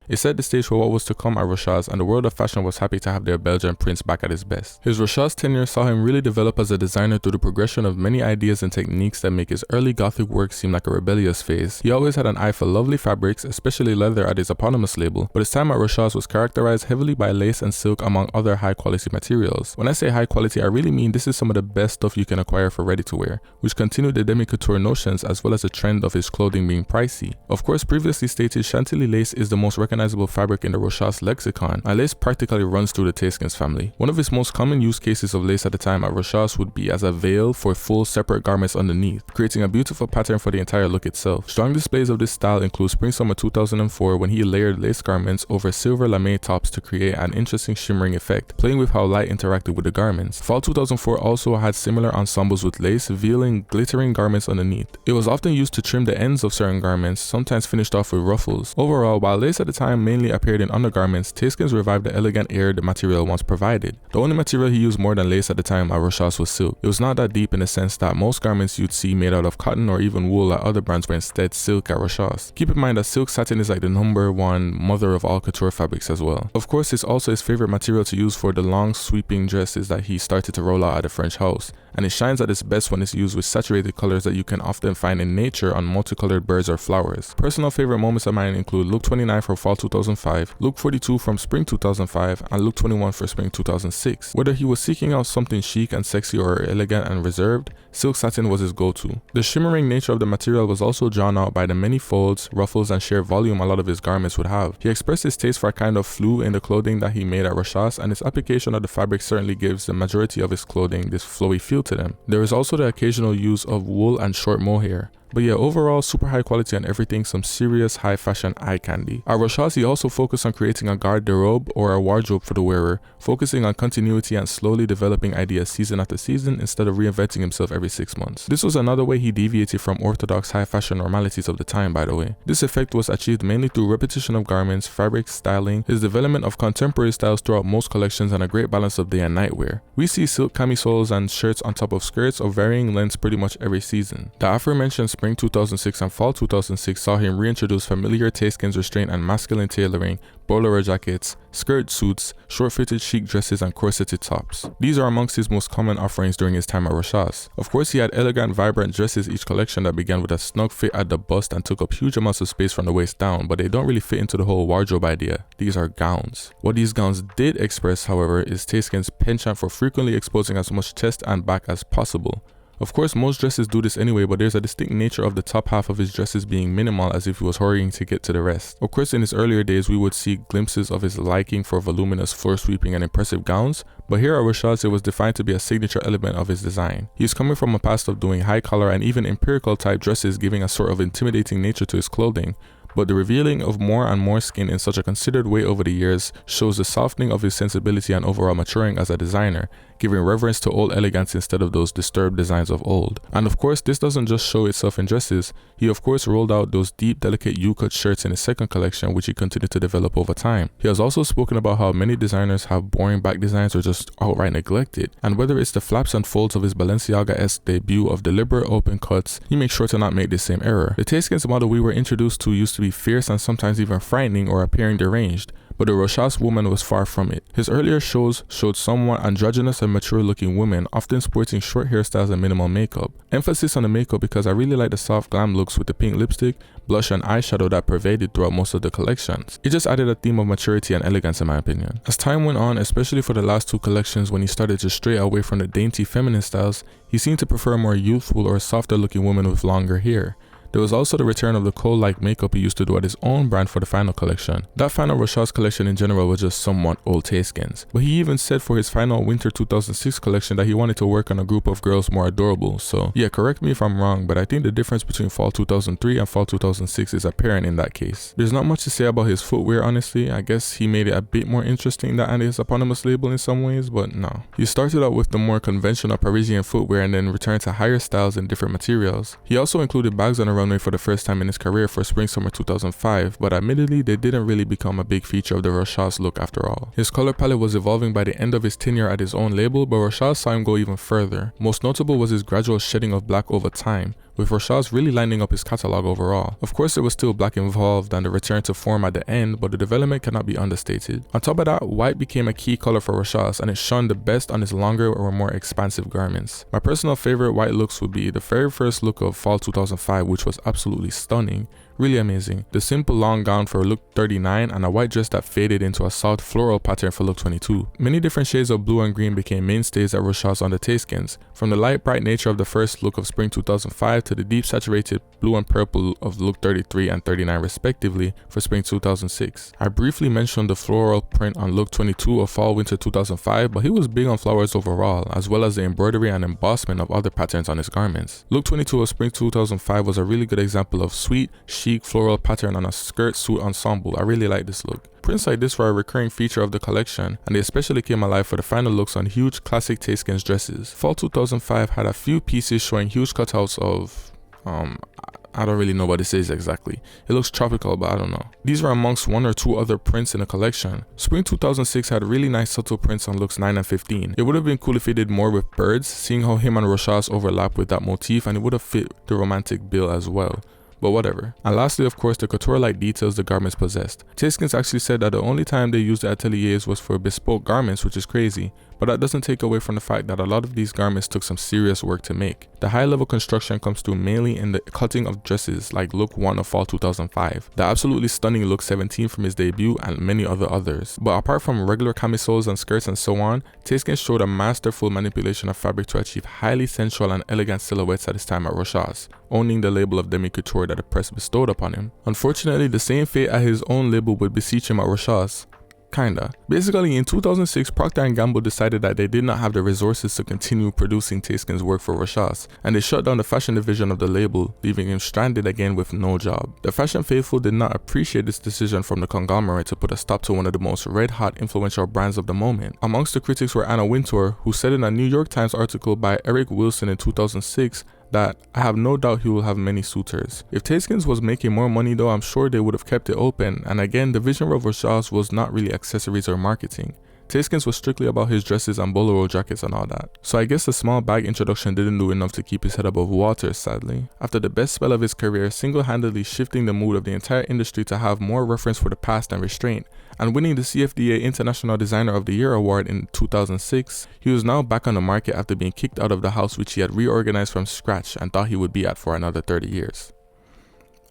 It set the stage for what was to come at Rochas, and the world of fashion was happy to have their Belgian prince back at his best. His Rochas tenure saw him really develop as a designer through the progression of many ideas and techniques that make his early Gothic work seem like a rebellious phase. He always had an eye for lovely fabrics, especially leather at his eponymous label, but his time at Rochas was characterized heavily by lace and silk among other high quality materials. When I say high quality, I really mean this is some of the best stuff you can acquire for ready to wear, which continued the demi-couture notions as well as the trend of his clothing being pricey. Of course, previously stated, Chantilly lace is the most recognizable fabric in the Rochas lexicon, and lace practically runs through the Taskins family. One of his most common use cases of lace at the time at Rochas would be as a veil for full separate garments underneath, creating a beautiful pattern for the entire look itself. Strong displays of this style include Spring-Summer 2004 when he layered lace garments over silver lame tops to create an interesting shimmering effect, playing with how light interacted with the garments. Fall 2004 also had similar ensembles with lace veiling glittering garments underneath. It was often used to trim the ends of certain garments, sometimes finished off with ruffles. Overall, while lace at the time mainly appeared in undergarments, Taskins revived the elegant air the material once provided. The only material he used more than lace at the time at Rochas was silk. It was not that deep in the sense that most garments you'd see made out of cotton or even wool at other brands were instead silk at Rochas. Keep in mind that silk satin is like the #1 mother of all couture fabrics as well. Of course, it's also his favorite material to use for the long sweeping dresses that he started to roll out at the French house, and it shines at its best when it's used with saturated colors that you can often find in nature on multicolored birds or flowers. Personal favorite moments of mine include look 29 for fall 2005, look 42 from spring 2005, and look 21 for spring 2006. Whether he was seeking out something chic and sexy or elegant and reserved, silk satin was his go-to. The shimmering nature of the material was also drawn out by the many folds, ruffles, and sheer volume a lot of his garments would have. He expressed his taste for a kind of flou in the clothing that he made at Rochas, and his application of the fabric certainly gives the majority of his clothing this flowy feel to them. There is also the occasional use of wool and short mohair. But yeah, overall, super high quality on everything, some serious high fashion eye candy. At Rochas, he also focused on creating a garde-robe or a wardrobe for the wearer, focusing on continuity and slowly developing ideas season after season instead of reinventing himself every 6 months. This was another way he deviated from orthodox high fashion normalities of the time, by the way. This effect was achieved mainly through repetition of garments, fabrics, styling, his development of contemporary styles throughout most collections, and a great balance of day and night wear. We see silk camisoles and shirts on top of skirts of varying lengths pretty much every season. The aforementioned spring 2006 and fall 2006 saw him reintroduce familiar taste-skins restraint and masculine tailoring, bolero jackets, skirt suits, short-fitted chic dresses, and corseted tops. These are amongst his most common offerings during his time at Rochas. Of course, he had elegant, vibrant dresses each collection that began with a snug fit at the bust and took up huge amounts of space from the waist down, but they don't really fit into the whole wardrobe idea. These are gowns. What these gowns did express, however, is Tayskin's penchant for frequently exposing as much chest and back as possible. Of course, most dresses do this anyway, but there's a distinct nature of the top half of his dresses being minimal, as if he was hurrying to get to the rest. Of course, in his earlier days, we would see glimpses of his liking for voluminous floor sweeping and impressive gowns, but here at Rochas, it was defined to be a signature element of his design. He is coming from a past of doing high collar and even empirical type dresses, giving a sort of intimidating nature to his clothing. But the revealing of more and more skin in such a considered way over the years shows the softening of his sensibility and overall maturing as a designer, giving reverence to old elegance instead of those disturbed designs of old. And of course, this doesn't just show itself in dresses. He of course rolled out those deep, delicate U-cut shirts in his second collection, which he continued to develop over time. He has also spoken about how many designers have boring back designs or just outright neglected, and whether it's the flaps and folds of his Balenciaga-esque debut of deliberate open cuts, he makes sure to not make the same error. The Tayskin's model we were introduced to used to be fierce and sometimes even frightening or appearing deranged, but the Rochas woman was far from it. His earlier shows showed somewhat androgynous and mature looking women, often sporting short hairstyles and minimal makeup. Emphasis on the makeup because I really like the soft glam looks with the pink lipstick, blush and eyeshadow that pervaded throughout most of the collections. It just added a theme of maturity and elegance in my opinion. As time went on, especially for the last two collections when he started to stray away from the dainty feminine styles, he seemed to prefer a more youthful or softer looking woman with longer hair. There was also the return of the coal-like makeup he used to do at his own brand for the final collection. That final Rochas collection in general was just somewhat old Tayskin's. But he even said for his final winter 2006 collection that he wanted to work on a group of girls more adorable. So yeah, correct me if I'm wrong, but I think the difference between fall 2003 and fall 2006 is apparent in that case. There's not much to say about his footwear honestly. I guess he made it a bit more interesting than his eponymous label in some ways, but no. He started out with the more conventional Parisian footwear and then returned to higher styles and different materials. He also included bags on a for the first time in his career for spring-summer 2005, but admittedly they didn't really become a big feature of the Rochas look after all. His color palette was evolving by the end of his tenure at his own label, but Rochas saw him go even further. Most notable was his gradual shedding of black over time, with Rochas really lining up his catalog overall. Of course there was still black involved and the return to form at the end, but the development cannot be understated. On top of that, white became a key color for Rochas and it shone the best on his longer or more expansive garments. My personal favorite white looks would be the very first look of fall 2005, which was absolutely stunning. Really amazing. The simple long gown for look 39 and a white dress that faded into a soft floral pattern for look 22. Many different shades of blue and green became mainstays at Rochas on the Tayskin's, from the light bright nature of the first look of spring 2005 to the deep saturated blue and purple of look 33 and 39 respectively for spring 2006. I briefly mentioned the floral print on look 22 of fall winter 2005, but he was big on flowers overall, as well as the embroidery and embossment of other patterns on his garments. Look 22 of spring 2005 was a really good example of sweet, chic floral pattern on a skirt suit ensemble. I really like this look. Prints like this were a recurring feature of the collection, and they especially came alive for the final looks on huge classic Tayskin's dresses. Fall 2005 had a few pieces showing huge cutouts of I don't really know what this is exactly. It looks tropical, but I don't know. These were amongst one or two other prints in the collection. Spring 2006 had really nice subtle prints on looks 9 and 15. It would have been cool if he did more with birds, seeing how him and Rochas overlap with that motif, and it would have fit the romantic bill as well. But whatever. And lastly, of course, the couture-like details the garments possessed. Tayskin's actually said that the only time they used the ateliers was for bespoke garments, which is crazy, but that doesn't take away from the fact that a lot of these garments took some serious work to make. The high-level construction comes through mainly in the cutting of dresses like look 1 of fall 2005, the absolutely stunning look 17 from his debut, and many others. But apart from regular camisoles and skirts and so on, Tayskin showed a masterful manipulation of fabric to achieve highly sensual and elegant silhouettes at his time at Rochas, owning the label of demi-couture that the press bestowed upon him. Unfortunately, the same fate at his own label would beseech him at Rochas. Kinda. Basically, in 2006, Procter & Gamble decided that they did not have the resources to continue producing Tayskin's work for Rochas, and they shut down the fashion division of the label, leaving him stranded again with no job. The fashion faithful did not appreciate this decision from the conglomerate to put a stop to one of the most red-hot influential brands of the moment. Amongst the critics were Anna Wintour, who said in a New York Times article by Eric Wilson in 2006 that "I have no doubt he will have many suitors." If Tayskin's was making more money though, I'm sure they would have kept it open, and again, the vision of Rochas was not really accessories or marketing. Tayskin's was strictly about his dresses and bolero jackets and all that. So I guess the small bag introduction didn't do enough to keep his head above water, sadly. After the best spell of his career, single-handedly shifting the mood of the entire industry to have more reference for the past and restraint, and winning the CFDA International Designer of the Year award in 2006, he was now back on the market after being kicked out of the house which he had reorganized from scratch and thought he would be at for another 30 years.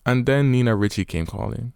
And then Nina Ricci came calling.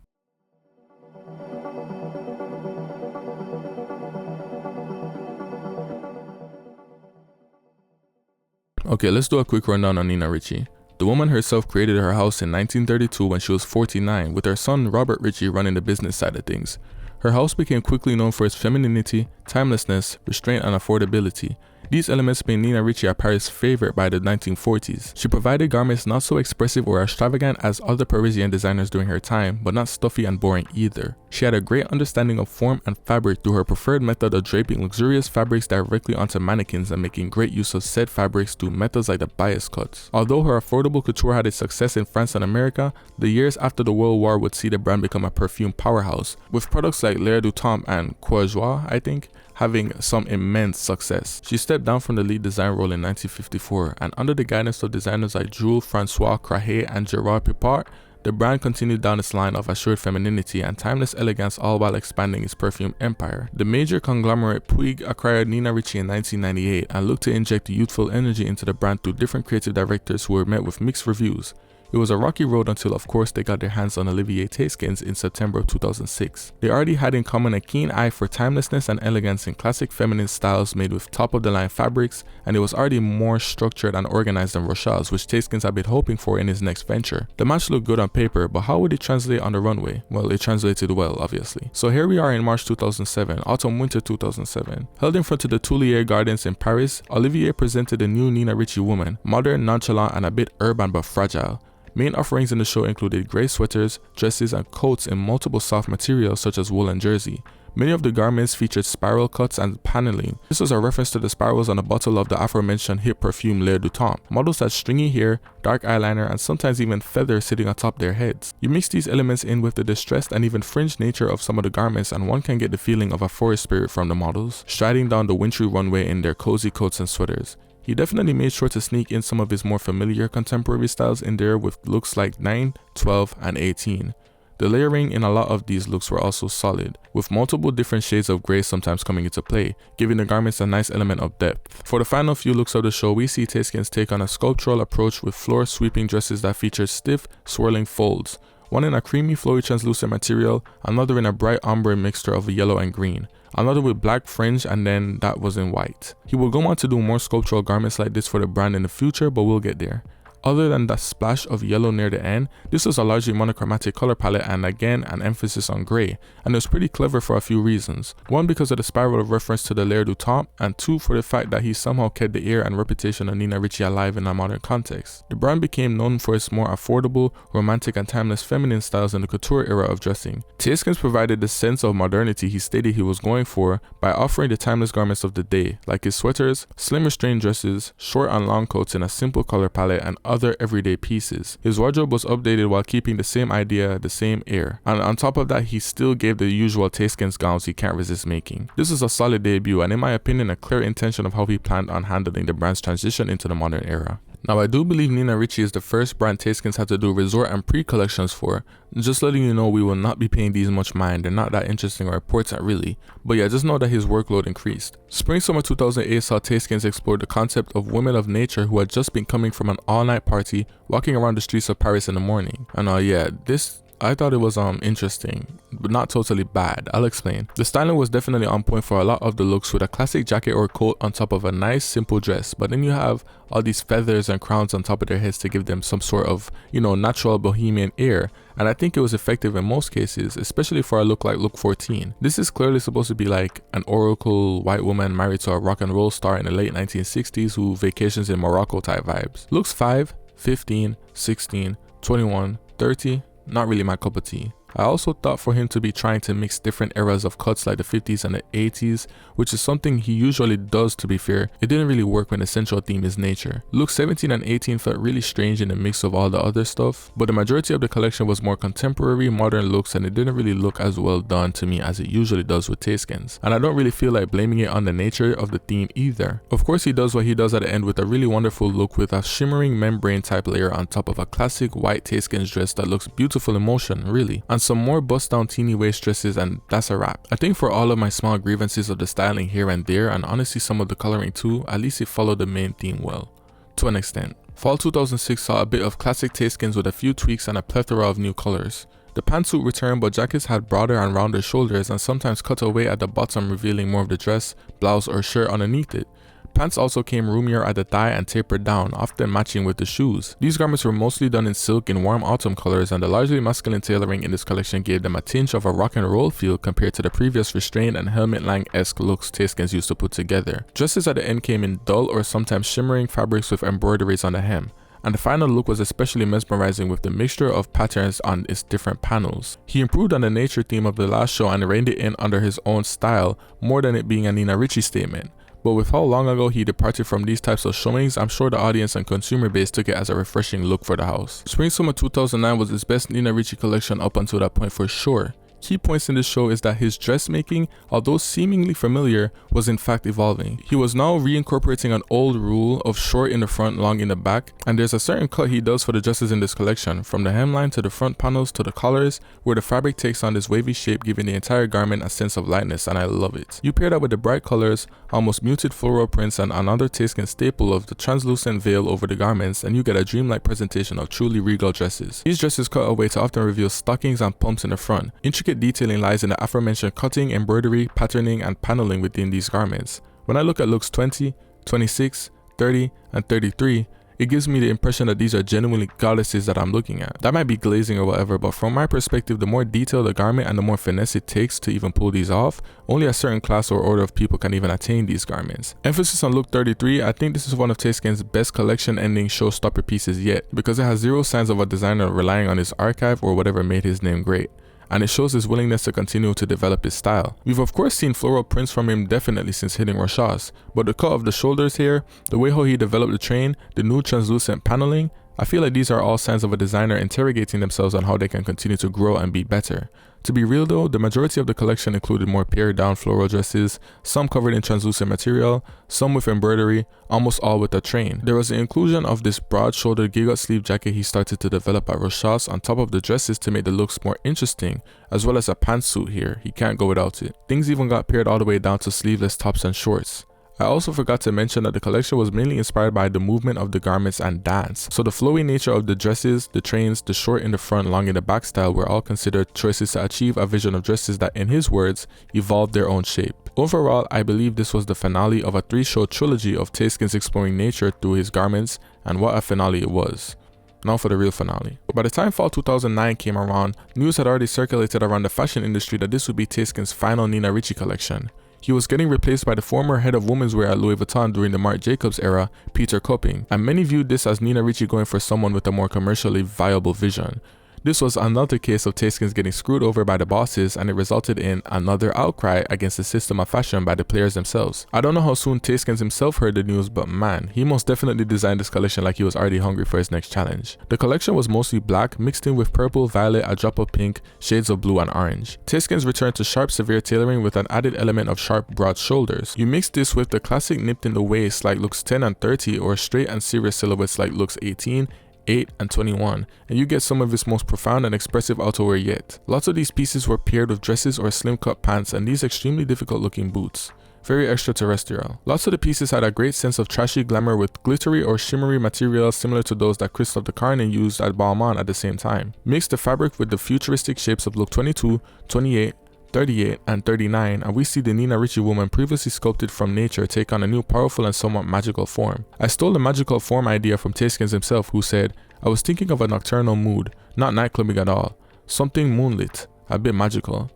Okay, let's do a quick rundown on Nina Ricci. The woman herself created her house in 1932 when she was 49, with her son Robert Ricci running the business side of things. Her house became quickly known for its femininity, timelessness, restraint, and affordability. These elements made Nina Ricci a Paris favorite by the 1940s. She provided garments not so expressive or extravagant as other Parisian designers during her time, but not stuffy and boring either. She had a great understanding of form and fabric through her preferred method of draping luxurious fabrics directly onto mannequins and making great use of said fabrics through methods like the bias cuts. Although her affordable couture had its success in France and America, the years after the World War would see the brand become a perfume powerhouse, with products like L'air du Temps and Courgeois, I think, having some immense success. She stepped down from the lead design role in 1954, and under the guidance of designers like Jules Francois Crahet and Gerard Pipart, the brand continued down its line of assured femininity and timeless elegance, all while expanding its perfume empire. The major conglomerate Puig acquired Nina Ricci in 1998 and looked to inject youthful energy into the brand through different creative directors who were met with mixed reviews. It was a rocky road until of course they got their hands on Olivier Tayskin's in September of 2006. They already had in common a keen eye for timelessness and elegance in classic feminine styles made with top-of-the-line fabrics, and it was already more structured and organized than Rochas, which Tayskin's had been hoping for in his next venture. The match looked good on paper, but how would it translate on the runway? Well, it translated well, obviously. So here we are in March 2007, autumn-winter 2007. Held in front of the Tuileries Gardens in Paris, Olivier presented a new Nina Ricci woman, modern, nonchalant, and a bit urban but fragile. Main offerings in the show included grey sweaters, dresses, and coats in multiple soft materials such as wool and jersey. Many of the garments featured spiral cuts and paneling. This was a reference to the spirals on the bottle of the aforementioned hip perfume L'air du Temps. Models had stringy hair, dark eyeliner, and sometimes even feathers sitting atop their heads. You mix these elements in with the distressed and even fringed nature of some of the garments, and one can get the feeling of a forest spirit from the models, striding down the wintry runway in their cozy coats and sweaters. He definitely made sure to sneak in some of his more familiar contemporary styles in there with looks like 9, 12, and 18. The layering in a lot of these looks were also solid, with multiple different shades of grey sometimes coming into play, giving the garments a nice element of depth. For the final few looks of the show, we see Tayskin's take on a sculptural approach with floor-sweeping dresses that feature stiff, swirling folds, one in a creamy flowy translucent material, another in a bright ombre mixture of yellow and green, another with black fringe, and then that was in white. He will go on to do more sculptural garments like this for the brand in the future, but we'll get there. Other than that splash of yellow near the end, this was a largely monochromatic color palette and again an emphasis on grey, and it was pretty clever for a few reasons. One, because of the spiral of reference to the L'air du Temps, and two, for the fact that he somehow kept the air and reputation of Nina Ricci alive in a modern context. The brand became known for its more affordable, romantic and timeless feminine styles in the couture era of dressing. Tayskin's provided the sense of modernity he stated he was going for by offering the timeless garments of the day, like his sweaters, slim restrained dresses, short and long coats in a simple color palette, and other everyday pieces. His wardrobe was updated while keeping the same idea, the same air, and on top of that he still gave the usual Tayskin's gowns he can't resist making. This is a solid debut and in my opinion a clear intention of how he planned on handling the brand's transition into the modern era. Now I do believe Nina Ricci is the first brand Tayskin's had to do resort and pre-collections for. Just letting you know we will not be paying these much mind, they're not that interesting or important really. But yeah, just know that his workload increased. Spring-summer 2008 saw Tayskin's explore the concept of women of nature who had just been coming from an all-night party walking around the streets of Paris in the morning. And yeah, this I thought it was interesting, but not totally bad. I'll explain. The styling was definitely on point for a lot of the looks, with a classic jacket or coat on top of a nice simple dress, but then you have all these feathers and crowns on top of their heads to give them some sort of, natural bohemian air, and I think it was effective in most cases, especially for a look like look 14. This is clearly supposed to be like an oracle white woman married to a rock and roll star in the late 1960s who vacations in Morocco type vibes. Looks 5, 15, 16, 21, 30, not really my cup of tea. I also thought for him to be trying to mix different eras of cuts like the 50s and the 80s, which is something he usually does, to be fair. It didn't really work when the central theme is nature. Looks 17 and 18 felt really strange in the mix of all the other stuff, but the majority of the collection was more contemporary, modern looks, and it didn't really look as well done to me as it usually does with Tayskens. And I don't really feel like blaming it on the nature of the theme either. Of course he does what he does at the end with a really wonderful look with a shimmering membrane type layer on top of a classic white Tayskens dress that looks beautiful in motion, really. And some more bust down teeny waist dresses, and that's a wrap. I think for all of my small grievances of the styling here and there, and honestly some of the coloring too, at least it followed the main theme well, to an extent. Fall 2006 saw a bit of classic Tayskens with a few tweaks and a plethora of new colors. The pantsuit returned, but jackets had broader and rounder shoulders and sometimes cut away at the bottom, revealing more of the dress, blouse, or shirt underneath it. Pants also came roomier at the thigh and tapered down, often matching with the shoes. These garments were mostly done in silk in warm autumn colors, and the largely masculine tailoring in this collection gave them a tinge of a rock and roll feel compared to the previous restrained and Helmut Lang-esque looks Tayskens used to put together. Dresses at the end came in dull or sometimes shimmering fabrics with embroideries on the hem, and the final look was especially mesmerizing with the mixture of patterns on its different panels. He improved on the nature theme of the last show and reined it in under his own style, more than it being a Nina Ricci statement. But with how long ago he departed from these types of showings, I'm sure the audience and consumer base took it as a refreshing look for the house. Spring-Summer 2009 was his best Nina Ricci collection up until that point for sure. Key points in this show is that his dressmaking, although seemingly familiar, was in fact evolving. He was now reincorporating an old rule of short in the front, long in the back, and there's a certain cut he does for the dresses in this collection, from the hemline to the front panels to the collars, where the fabric takes on this wavy shape, giving the entire garment a sense of lightness, and I love it. You pair that with the bright colors, almost muted floral prints, and another Taysken staple of the translucent veil over the garments, and you get a dreamlike presentation of truly regal dresses. These dresses cut away to often reveal stockings and pumps in the front. Intricate detailing lies in the aforementioned cutting, embroidery, patterning, and paneling within these garments. When I look at looks 20, 26, 30, and 33, it gives me the impression that these are genuinely goddesses that I'm looking at. That might be glazing or whatever, but from my perspective, the more detailed the garment and the more finesse it takes to even pull these off, only a certain class or order of people can even attain these garments. Emphasis on look 33, I think this is one of Tayskens' best collection ending showstopper pieces yet, because it has zero signs of a designer relying on his archive or whatever made his name great, and it shows his willingness to continue to develop his style. We've of course seen floral prints from him definitely since hitting Rochas, but the cut of the shoulders here, the way how he developed the train, the new translucent paneling, I feel like these are all signs of a designer interrogating themselves on how they can continue to grow and be better. To be real though, the majority of the collection included more pared down floral dresses, some covered in translucent material, some with embroidery, almost all with a train. There was the inclusion of this broad-shouldered gig-up sleeve jacket he started to develop at Rochas on top of the dresses to make the looks more interesting, as well as a pantsuit here, he can't go without it. Things even got pared all the way down to sleeveless tops and shorts. I also forgot to mention that the collection was mainly inspired by the movement of the garments and dance. So the flowy nature of the dresses, the trains, the short in the front, long in the back style were all considered choices to achieve a vision of dresses that, in his words, evolved their own shape. Overall, I believe this was the finale of a 3-show trilogy of Tayskens exploring nature through his garments, and what a finale it was. Now for the real finale. By the time fall 2009 came around, news had already circulated around the fashion industry that this would be Tayskens' final Nina Ricci collection. He was getting replaced by the former head of womenswear at Louis Vuitton during the Marc Jacobs era, Peter Copping, and many viewed this as Nina Ricci going for someone with a more commercially viable vision. This was another case of Tayskens getting screwed over by the bosses, and it resulted in another outcry against the system of fashion by the players themselves. I don't know how soon Tayskens himself heard the news, but man, he most definitely designed this collection like he was already hungry for his next challenge. The collection was mostly black, mixed in with purple, violet, a drop of pink, shades of blue, and orange. Tayskens returned to sharp, severe tailoring with an added element of sharp, broad shoulders. You mix this with the classic nipped in the waist like looks 10 and 30, or straight and serious silhouettes like looks 18, 8, and 21, and you get some of his most profound and expressive outerwear yet. Lots of these pieces were paired with dresses or slim cut pants and these extremely difficult looking boots. very extraterrestrial. Lots of the pieces had a great sense of trashy glamour with glittery or shimmery materials similar to those that Christophe de Carne used at Balmain at the same time. Mix the fabric with the futuristic shapes of look 22, 28, 38, and 39, and we see the Nina Ricci woman previously sculpted from nature take on a new powerful and somewhat magical form. I stole the magical form idea from Taskins himself, who said, "I was thinking of a nocturnal mood, not nightclubbing at all. Something moonlit, a bit magical."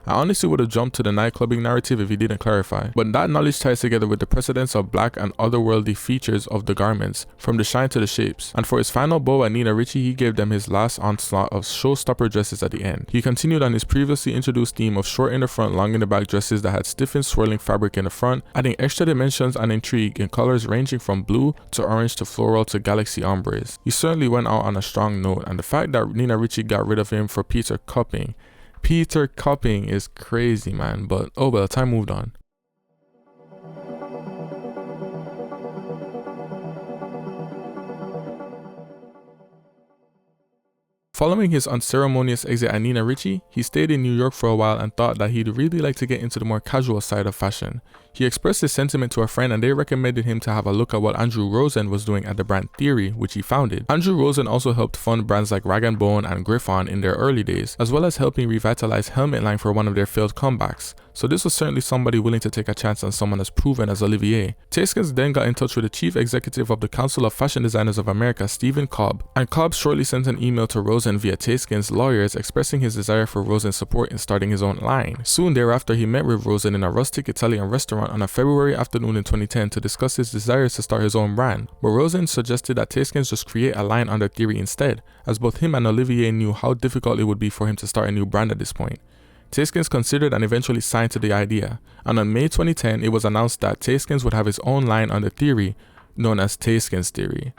I honestly would have jumped to the nightclubbing narrative if he didn't clarify, but that knowledge ties together with the precedence of black and otherworldly features of the garments, from the shine to the shapes, and for his final bow at Nina Ricci he gave them his last onslaught of showstopper dresses at the end. He continued on his previously introduced theme of short in the front, long in the back dresses that had stiffened swirling fabric in the front, adding extra dimensions and intrigue in colors ranging from blue to orange to floral to galaxy ombres. He certainly went out on a strong note, and the fact that Nina Ricci got rid of him for Peter Cupping is crazy, man, but oh well, time moved on. Following his unceremonious exit at Nina Ricci, he stayed in New York for a while and thought that he'd really like to get into the more casual side of fashion. He expressed his sentiment to a friend and they recommended him to have a look at what Andrew Rosen was doing at the brand Theory, which he founded. Andrew Rosen also helped fund brands like Rag & Bone and Griffon in their early days, as well as helping revitalize Helmet Line for one of their failed comebacks. So this was certainly somebody willing to take a chance on someone as proven as Olivier. Taskins then got in touch with the chief executive of the Council of Fashion Designers of America, Stephen Cobb, and Cobb shortly sent an email to Rosen via Taskins' lawyers expressing his desire for Rosen's support in starting his own line. Soon thereafter, he met with Rosen in a rustic Italian restaurant on a February afternoon in 2010 to discuss his desires to start his own brand, but Rosen suggested that Taskins just create a line under Theory instead, as both him and Olivier knew how difficult it would be for him to start a new brand at this point. Taskins considered and eventually signed to the idea, and on May 2010 it was announced that Taskins would have his own line under Theory, known as Taskins Theory.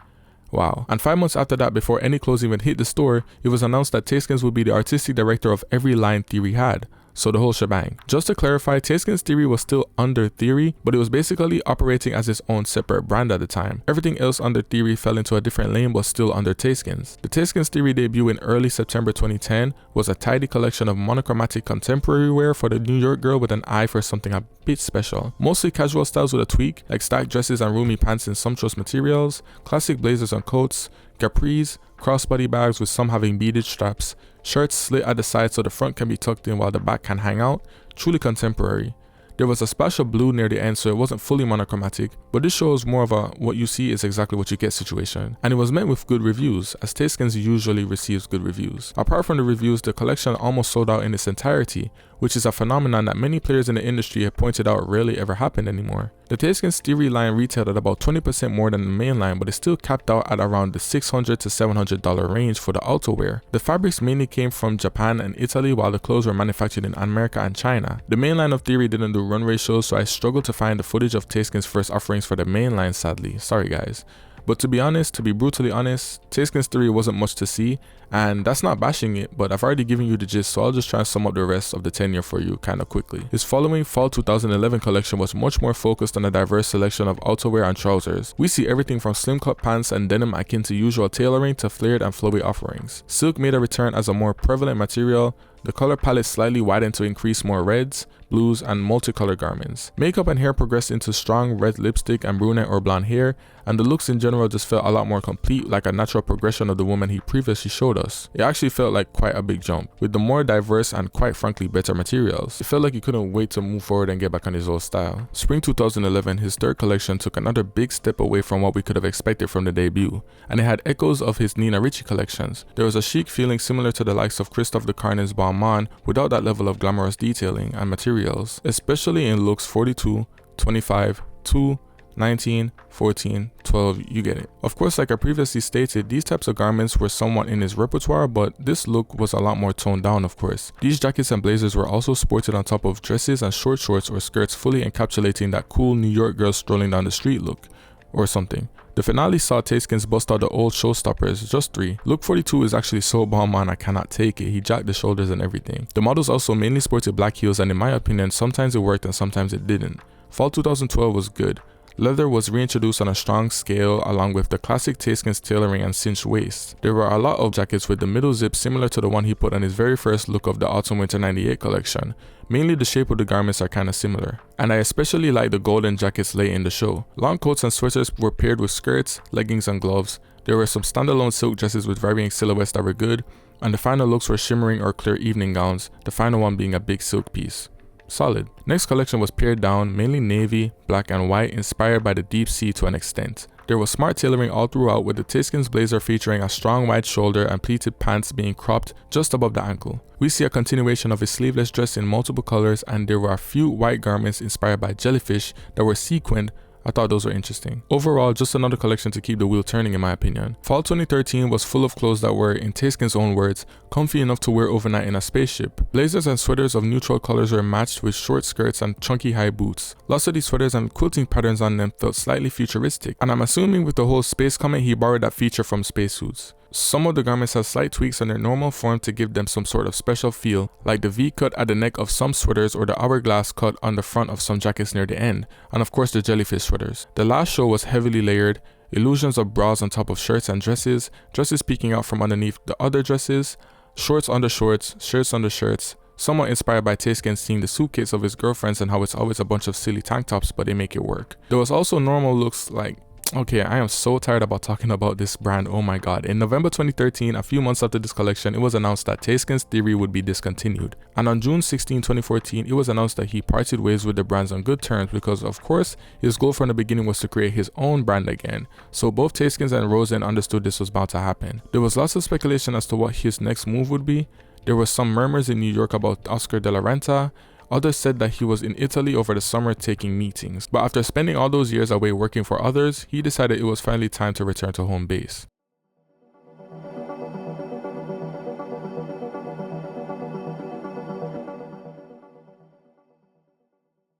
Wow. And 5 months after that, before any clothes even hit the store, it was announced that Taskins would be the artistic director of every line Theory had. So the whole shebang. Just to clarify, Taskins Theory was still under Theory, but it was basically operating as its own separate brand at the time. Everything else under Theory fell into a different lane but still under Taskins. The Taskins Theory debut in early September 2010 was a tidy collection of monochromatic contemporary wear for the New York girl with an eye for something a bit special. Mostly casual styles with a tweak, like stacked dresses and roomy pants in sumptuous materials, classic blazers and coats, capris, crossbody bags with some having beaded straps, shirts slit at the side so the front can be tucked in while the back can hang out, truly contemporary. There was a splash of blue near the end so it wasn't fully monochromatic, but this shows more of a what you see is exactly what you get situation. And it was met with good reviews, as Taskins usually receives good reviews. Apart from the reviews, the collection almost sold out in its entirety, which is a phenomenon that many players in the industry have pointed out rarely ever happened anymore. The Taskins Theory line retailed at about 20% more than the main line, but is still capped out at around the $600 to $700 range for the outerwear. The fabrics mainly came from Japan and Italy, while the clothes were manufactured in America and China. The main line of Theory didn't do runway shows, so I struggled to find the footage of Taskins' first offerings for the main line, sadly. Sorry guys. But to be brutally honest, Taskins Theory wasn't much to see, and that's not bashing it, but I've already given you the gist, so I'll just try and sum up the rest of the tenure for you kinda quickly. His following fall 2011 collection was much more focused on a diverse selection of outerwear and trousers. We see everything from slim cut pants and denim akin to usual tailoring to flared and flowy offerings. Silk made a return as a more prevalent material. The color palette slightly widened to increase more reds, blues, and multicolored garments. Makeup and hair progressed into strong red lipstick and brunette or blonde hair, and the looks in general just felt a lot more complete, like a natural progression of the woman he previously showed us. It actually felt like quite a big jump, with the more diverse and quite frankly better materials. It felt like he couldn't wait to move forward and get back on his old style. Spring 2011, his third collection took another big step away from what we could have expected from the debut, and it had echoes of his Nina Ricci collections. There was a chic feeling similar to the likes of Christophe de Carne's Balmain without that level of glamorous detailing and materials, especially in looks 42, 25, 2, 19, 14, 12, you get it. Of course, like I previously stated, these types of garments were somewhat in his repertoire, but this look was a lot more toned down of course. These jackets and blazers were also sported on top of dresses and short shorts or skirts, fully encapsulating that cool New York girl strolling down the street look, or something. The finale saw Taskins bust out the old showstoppers, just 3. Look 42 is actually so Balmain I cannot take it, he jacked the shoulders and everything. The models also mainly sported black heels, and in my opinion sometimes it worked and sometimes it didn't. Fall 2012 was good. Leather was reintroduced on a strong scale along with the classic Taskins tailoring and cinched waist. There were a lot of jackets with the middle zip similar to the one he put on his very first look of the Autumn-Winter 98 collection. Mainly the shape of the garments are kinda similar. And I especially like the golden jackets late in the show. Long coats and sweaters were paired with skirts, leggings and gloves. There were some standalone silk dresses with varying silhouettes that were good, and the final looks were shimmering or clear evening gowns, the final one being a big silk piece. Solid. Next collection was pared down, mainly navy, black and white, inspired by the deep sea to an extent. There was smart tailoring all throughout, with the Taskins blazer featuring a strong wide shoulder and pleated pants being cropped just above the ankle. We see a continuation of his sleeveless dress in multiple colors, and there were a few white garments inspired by jellyfish that were sequined. I thought those were interesting. Overall, just another collection to keep the wheel turning in my opinion. Fall 2013 was full of clothes that were, in Taskin's own words, comfy enough to wear overnight in a spaceship. Blazers and sweaters of neutral colors were matched with short skirts and chunky high boots. Lots of these sweaters and quilting patterns on them felt slightly futuristic, and I'm assuming with the whole space comment he borrowed that feature from spacesuits. Some of the garments have slight tweaks on their normal form to give them some sort of special feel, like the V-cut at the neck of some sweaters or the hourglass cut on the front of some jackets near the end, and of course the jellyfish sweaters. The last show was heavily layered, illusions of bras on top of shirts and dresses, dresses peeking out from underneath the other dresses, shorts under shorts, shirts under shirts, somewhat inspired by Taskin seeing the suitcase of his girlfriends and how it's always a bunch of silly tank tops but they make it work. There was also normal looks like, okay, I am so tired about talking about this brand, oh my god. In November 2013, a few months after this collection, it was announced that Taskin's Theory would be discontinued. And on June 16, 2014, it was announced that he parted ways with the brands on good terms because, of course, his goal from the beginning was to create his own brand again. So both Taskins and Rosen understood this was about to happen. There was lots of speculation as to what his next move would be. There were some murmurs in New York about Oscar de la Renta. Others said that he was in Italy over the summer taking meetings, but after spending all those years away working for others, he decided it was finally time to return to home base.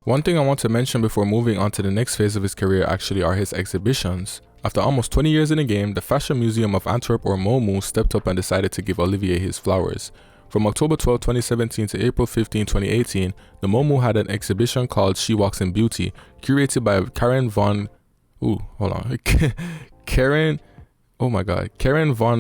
One thing I want to mention before moving on to the next phase of his career actually are his exhibitions. After almost 20 years in the game, the Fashion Museum of Antwerp or MoMu stepped up and decided to give Olivier his flowers. From October 12, 2017 to April 15, 2018, the MoMu had an exhibition called She Walks in Beauty, curated by Karen von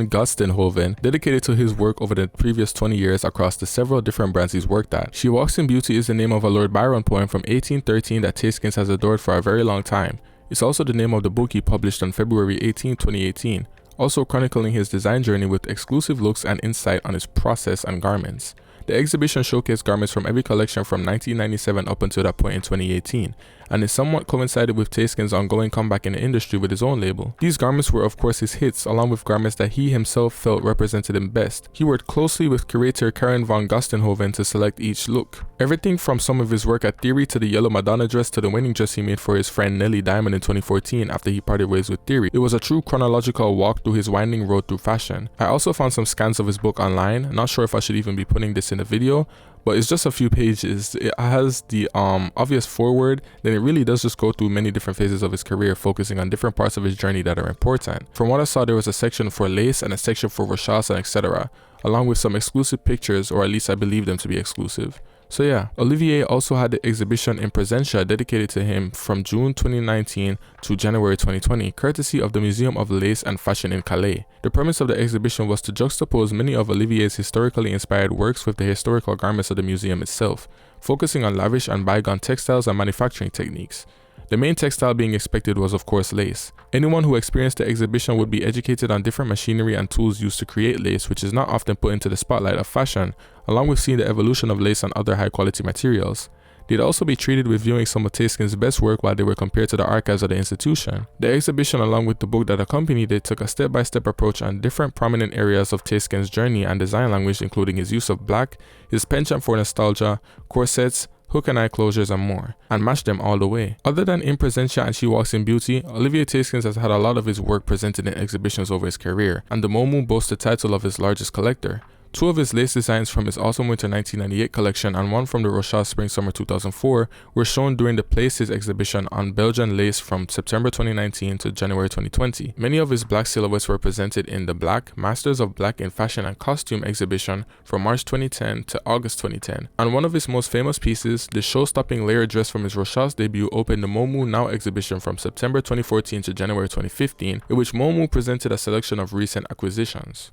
Gustenhoven, dedicated to his work over the previous 20 years across the several different brands he's worked at. She Walks in Beauty is the name of a Lord Byron poem from 1813 that Taskins has adored for a very long time. It's also the name of the book he published on February 18, 2018. Also chronicling his design journey with exclusive looks and insight on his process and garments. The exhibition showcased garments from every collection from 1997 up until that point in 2018, and it somewhat coincided with Taskin's ongoing comeback in the industry with his own label. These garments were of course his hits, along with garments that he himself felt represented him best. He worked closely with curator Karen von Gustenhoven to select each look. Everything from some of his work at Theory to the yellow Madonna dress to the wedding dress he made for his friend Nelly Diamond in 2014 after he parted ways with Theory. It was a true chronological walk through his winding road through fashion. I also found some scans of his book online, not sure if I should even be putting this in the video, but it's just a few pages. It has the obvious foreword, then it really does just go through many different phases of his career, focusing on different parts of his journey that are important. From what I saw, there was a section for lace and a section for recherche and etc., along with some exclusive pictures, or at least I believe them to be exclusive. So yeah, Olivier also had the exhibition in Presentia dedicated to him from June 2019 to January 2020, courtesy of the Museum of Lace and Fashion in Calais. The premise of the exhibition was to juxtapose many of Olivier's historically inspired works with the historical garments of the museum itself, focusing on lavish and bygone textiles and manufacturing techniques. The main textile being expected was of course lace. Anyone who experienced the exhibition would be educated on different machinery and tools used to create lace, which is not often put into the spotlight of fashion, along with seeing the evolution of lace and other high quality materials. They'd also be treated with viewing some of Taskin's best work while they were compared to the archives of the institution. The exhibition, along with the book that accompanied it, took a step-by-step approach on different prominent areas of Taskin's journey and design language, including his use of black, his penchant for nostalgia, corsets, hook and eye closures and more, and matched them all the way. Other than in Presentia and She Walks in Beauty, Olivier Taskins has had a lot of his work presented in exhibitions over his career, and the MoMu boasts the title of his largest collector. Two of his lace designs from his Autumn-Winter 1998 collection and one from the Rochas Spring-Summer 2004 were shown during the Places exhibition on Belgian lace from September 2019 to January 2020. Many of his black silhouettes were presented in the Black Masters of Black in Fashion and Costume exhibition from March 2010 to August 2010. And one of his most famous pieces, the show-stopping layered dress from his Rochas debut, opened the Momu Now exhibition from September 2014 to January 2015, in which Momu presented a selection of recent acquisitions.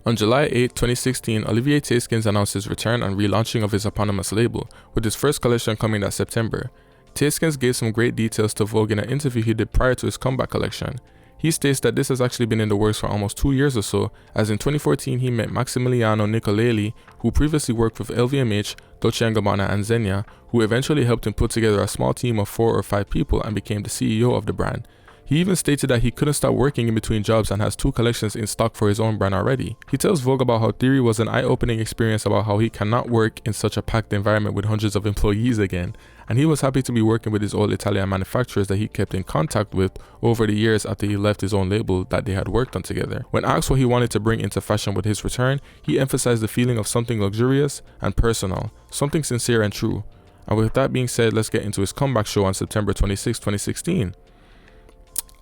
On July 8, 2016, Olivier Tayskens announced his return and relaunching of his eponymous label, with his first collection coming that September. Tayskens gave some great details to Vogue in an interview he did prior to his comeback collection. He states that this has actually been in the works for almost 2 years or so, as in 2014 he met Maximiliano Nicolelli, who previously worked with LVMH, Dolce & Gabbana and Zegna, who eventually helped him put together a small team of 4 or 5 people and became the CEO of the brand. He even stated that he couldn't stop working in between jobs and has 2 collections in stock for his own brand already. He tells Vogue about how Theory was an eye-opening experience about how he cannot work in such a packed environment with hundreds of employees again, and he was happy to be working with his old Italian manufacturers that he kept in contact with over the years after he left his own label that they had worked on together. When asked what he wanted to bring into fashion with his return, he emphasized the feeling of something luxurious and personal, something sincere and true. And with that being said, let's get into his comeback show on September 26, 2016.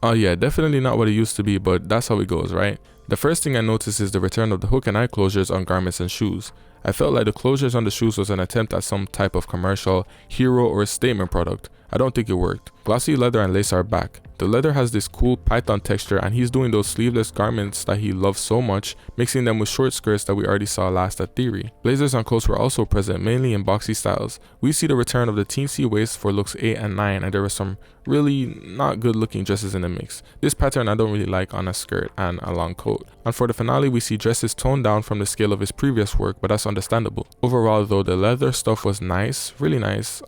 Oh yeah, definitely not what it used to be, but that's how it goes, right? The first thing I noticed is the return of the hook and eye closures on garments and shoes. I felt like the closures on the shoes was an attempt at some type of commercial, hero or statement product. I don't think it worked. Glossy leather and lace are back. The leather has this cool python texture and he's doing those sleeveless garments that he loves so much, mixing them with short skirts that we already saw last at Theory. Blazers and coats were also present, mainly in boxy styles. We see the return of the teensy waist for looks 8 and 9, and there were some really not good looking dresses in the mix. This pattern I don't really like on a skirt and a long coat. And for the finale, we see dresses toned down from the scale of his previous work, but that's understandable. Overall though, the leather stuff was nice, really nice.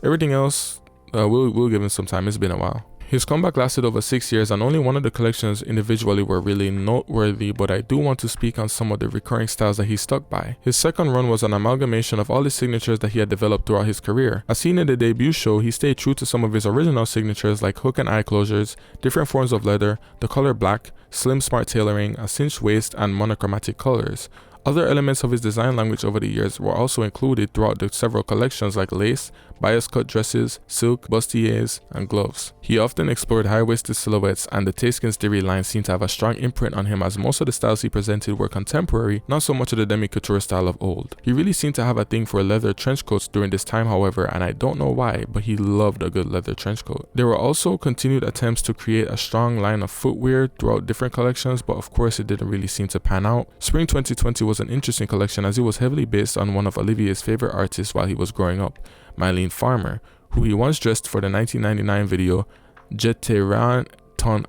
Everything else, we'll give him some time, it's been a while. His comeback lasted over 6 years and only one of the collections individually were really noteworthy, but I do want to speak on some of the recurring styles that he stuck by. His second run was an amalgamation of all the signatures that he had developed throughout his career. As seen in the debut show, he stayed true to some of his original signatures like hook and eye closures, different forms of leather, the color black, slim smart tailoring, a cinched waist, and monochromatic colors. Other elements of his design language over the years were also included throughout the several collections like lace, bias cut dresses, silk, bustiers, and gloves. He often explored high-waisted silhouettes, and the Tayskens Theory line seemed to have a strong imprint on him, as most of the styles he presented were contemporary, not so much of the demi-couture style of old. He really seemed to have a thing for leather trench coats during this time, however, and I don't know why, but he loved a good leather trench coat. There were also continued attempts to create a strong line of footwear throughout different collections, but of course it didn't really seem to pan out. Spring 2020 was an interesting collection as it was heavily based on one of Olivier's favorite artists while he was growing up, Mylene Farmer, who he once dressed for the 1999 video Jeteran Ton.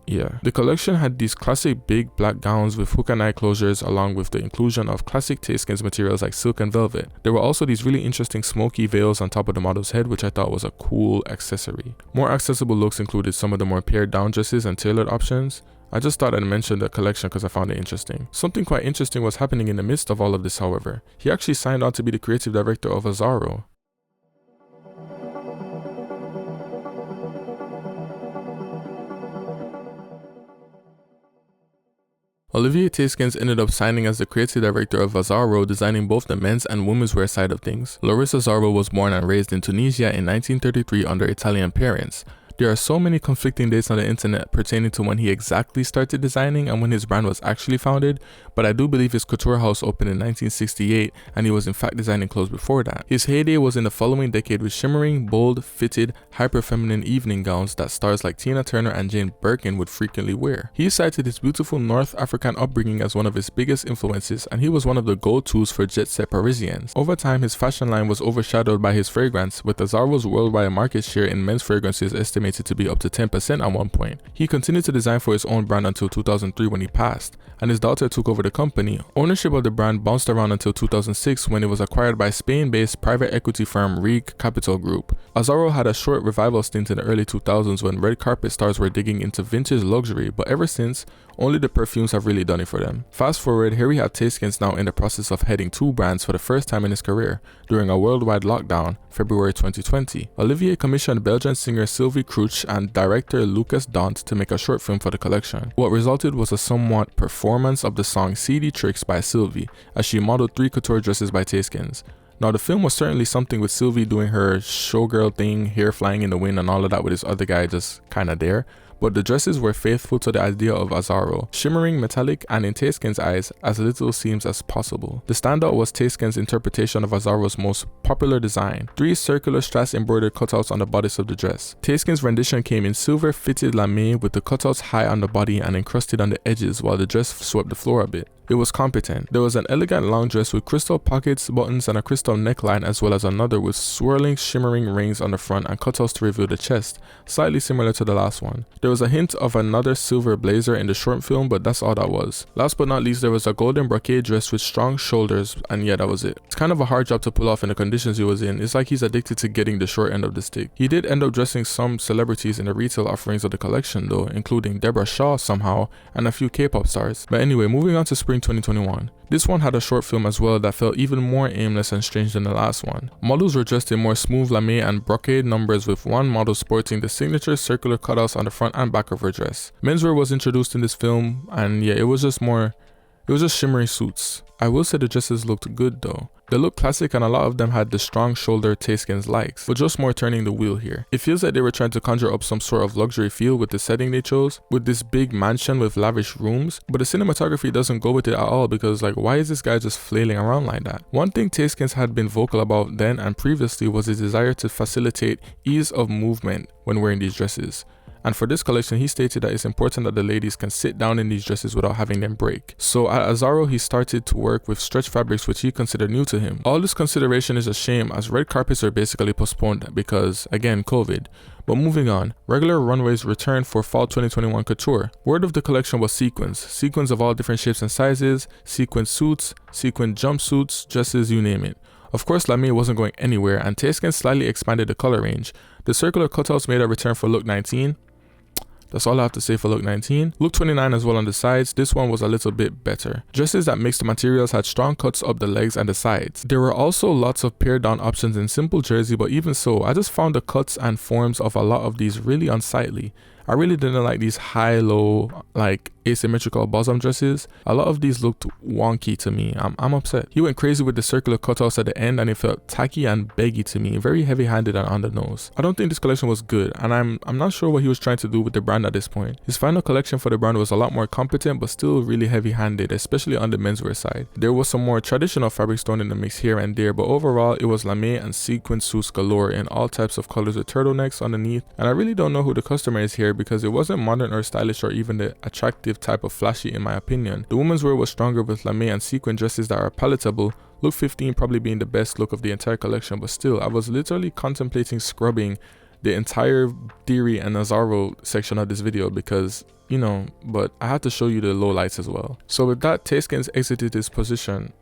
The collection had these classic big black gowns with hook and eye closures, along with the inclusion of classic Tayskens materials like silk and velvet. There were also these really interesting smoky veils on top of the model's head, which I thought was a cool accessory. More accessible looks included some of the more pared down dresses and tailored options. I just thought I'd mention the collection because I found it interesting. Something quite interesting was happening in the midst of all of this, however. He actually signed on to be the creative director of Azzaro. Olivier Tayskens ended up signing as the creative director of Azzaro, designing both the men's and women's wear side of things. Larissa Azzaro was born and raised in Tunisia in 1933 under Italian parents. There are so many conflicting dates on the internet pertaining to when he exactly started designing and when his brand was actually founded, but I do believe his couture house opened in 1968 and he was in fact designing clothes before that. His heyday was in the following decade with shimmering, bold, fitted, hyper-feminine evening gowns that stars like Tina Turner and Jane Birkin would frequently wear. He cited his beautiful North African upbringing as one of his biggest influences, and he was one of the go-tos for jet-set Parisians. Over time, his fashion line was overshadowed by his fragrance, with Azzaro's worldwide market share in men's fragrances estimated estimated to be up to 10% at one point. He continued to design for his own brand until 2003 when he passed, and his daughter took over the company. Ownership of the brand bounced around until 2006 when it was acquired by Spain-based private equity firm Rig Capital Group. Azzaro had a short revival stint in the early 2000s when red carpet stars were digging into vintage luxury, but ever since, only the perfumes have really done it for them. Fast forward, here we have Taskins now in the process of heading two brands for the first time in his career during a worldwide lockdown, February 2020. Olivier commissioned Belgian singer Sylvie Crouch and director Lucas Dant to make a short film for the collection. What resulted was a somewhat performance of the song Seedy Tricks by Sylvie, as she modeled 3 couture dresses by Taskins. Now the film was certainly something with Sylvie doing her showgirl thing, hair flying in the wind and all of that with his other guy just kinda there. But the dresses were faithful to the idea of Azzaro, shimmering, metallic, and in Taskins' eyes, as little seams as possible. The standout was Taskins' interpretation of Azzaro's most popular design, 3 circular strass embroidered cutouts on the bodice of the dress. Taskins' rendition came in silver fitted lame with the cutouts high on the body and encrusted on the edges while the dress swept the floor a bit. It was competent. There was an elegant long dress with crystal pockets, buttons, and a crystal neckline, as well as another with swirling, shimmering rings on the front and cutouts to reveal the chest, slightly similar to the last one. There was a hint of another silver blazer in the short film, but that's all that was. Last but not least, there was a golden brocade dress with strong shoulders, and yeah, that was it. It's kind of a hard job to pull off in the conditions he was in. It's like he's addicted to getting the short end of the stick. He did end up dressing some celebrities in the retail offerings of the collection though, including Deborah Shaw somehow, and a few K-pop stars. But anyway, moving on to spring 2021. This one had a short film as well that felt even more aimless and strange than the last one. Models were dressed in more smooth lame and brocade numbers, with one model sporting the signature circular cutouts on the front and back of her dress. Menswear was introduced in this film, and yeah, it was just shimmery suits. I will say the dresses looked good though. They looked classic and a lot of them had the strong shoulder Taskins likes, but just more turning the wheel here. It feels like they were trying to conjure up some sort of luxury feel with the setting they chose, with this big mansion with lavish rooms, but the cinematography doesn't go with it at all because like, why is this guy just flailing around like that? One thing Taskins had been vocal about then and previously was his desire to facilitate ease of movement when wearing these dresses. And for this collection, he stated that it's important that the ladies can sit down in these dresses without having them break. So at Azzaro, he started to work with stretch fabrics, which he considered new to him. All this consideration is a shame, as red carpets are basically postponed because, again, COVID. But moving on, regular runways returned for fall 2021 couture. Word of the collection was sequins. Sequins of all different shapes and sizes, sequin suits, sequin jumpsuits, dresses, you name it. Of course, lame wasn't going anywhere, and Taskins slightly expanded the color range. The circular cutouts made a return for look 19. That's all I have to say for look 19. Look 29 as well on the sides. This one was a little bit better. Dresses that mixed materials had strong cuts up the legs and the sides. There were also lots of pared down options in simple jersey, but even so, I just found the cuts and forms of a lot of these really unsightly. I really didn't like these high-low, like asymmetrical bosom dresses. A lot of these looked wonky to me. I'm upset. He went crazy with the circular cutouts at the end and it felt tacky and baggy to me, very heavy-handed and on the nose. I don't think this collection was good, and I'm not sure what he was trying to do with the brand at this point. His final collection for the brand was a lot more competent but still really heavy-handed, especially on the menswear side. There was some more traditional fabrics thrown in the mix here and there, but overall it was lame and sequin suits galore in all types of colors with turtlenecks underneath, and I really don't know who the customer is here because it wasn't modern or stylish or even the attractive type of flashy in my opinion. The women's wear was stronger with lame and sequin dresses that are palatable, look 15 probably being the best look of the entire collection, but still I was literally contemplating scrubbing the entire Theory and Azzaro section of this video because, you know, but I had to show you the lowlights as well. So with that, Taskins exited his position,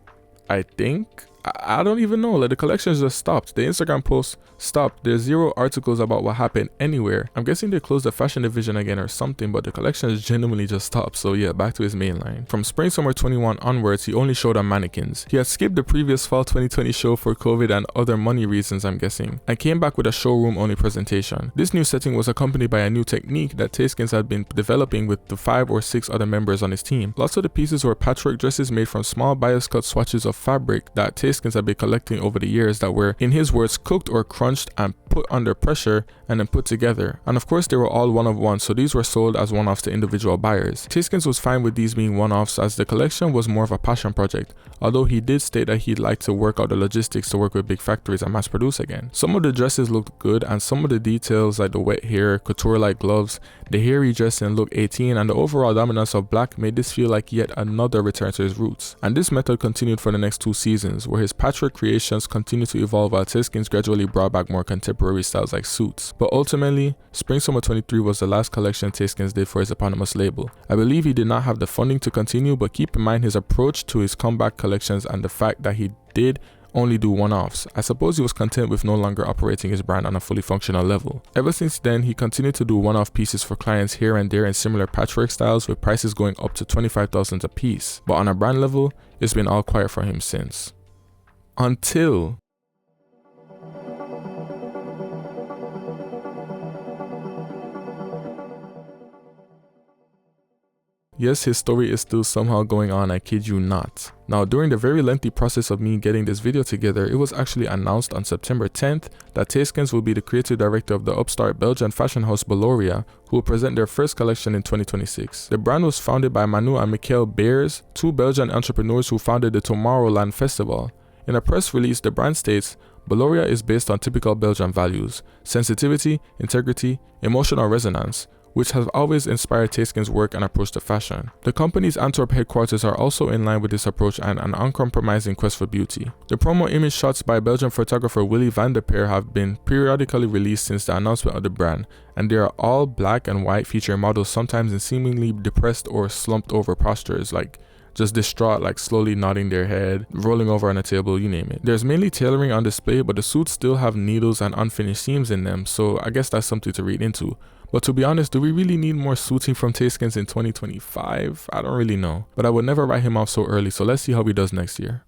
I think. I don't even know, like the collections just stopped. The Instagram posts stopped. There's 0 articles about what happened anywhere. I'm guessing they closed the fashion division again or something, but the collections genuinely just stopped. So yeah, back to his main line. From spring summer 21 onwards, he only showed on mannequins. He had skipped the previous fall 2020 show for COVID and other money reasons, I'm guessing, and came back with a showroom only presentation. This new setting was accompanied by a new technique that Taskins had been developing with the 5 or 6 other members on his team. Lots of the pieces were patchwork dresses made from small bias cut swatches of fabric that Taskins had been collecting over the years that were, in his words, cooked or crunched and put under pressure and then put together. And of course they were all one of one, so these were sold as one-offs to individual buyers. Taskins was fine with these being one-offs as the collection was more of a passion project, although he did state that he'd like to work out the logistics to work with big factories and mass produce again. Some of the dresses looked good and some of the details like the wet hair, couture-like gloves, the hairy dress in look 18 and the overall dominance of black made this feel like yet another return to his roots. And this method continued for the next 2 seasons where his his patchwork creations continued to evolve while Taskins gradually brought back more contemporary styles like suits. But ultimately, Spring/Summer 23 was the last collection Taskins did for his eponymous label. I believe he did not have the funding to continue, but keep in mind his approach to his comeback collections and the fact that he did only do one-offs. I suppose he was content with no longer operating his brand on a fully functional level. Ever since then, he continued to do one-off pieces for clients here and there in similar patchwork styles, with prices going up to $25,000 a piece. But on a brand level, it's been all quiet for him since. Until yes, his story is still somehow going on, I kid you not. Now, during the very lengthy process of me getting this video together, it was actually announced on September 10th that Taskins will be the creative director of the upstart Belgian fashion house Baloria, who will present their first collection in 2026. The brand was founded by Manu and Michael Beers, two Belgian entrepreneurs who founded the Tomorrowland Festival. In a press release, the brand states, Baloria is based on typical Belgian values: sensitivity, integrity, emotional resonance, which have always inspired Taskins' work and approach to fashion. The company's Antwerp headquarters are also in line with this approach and an uncompromising quest for beauty. The promo image shots by Belgian photographer Willy van der Peer have been periodically released since the announcement of the brand, and they are all black and white, featuring models sometimes in seemingly depressed or slumped over postures, like just distraught, like slowly nodding their head, rolling over on a table, you name it. There's mainly tailoring on display, but the suits still have needles and unfinished seams in them, so I guess that's something to read into. But to be honest, do we really need more suiting from Taskins in 2025? I don't really know. But I would never write him off so early, so let's see how he does next year.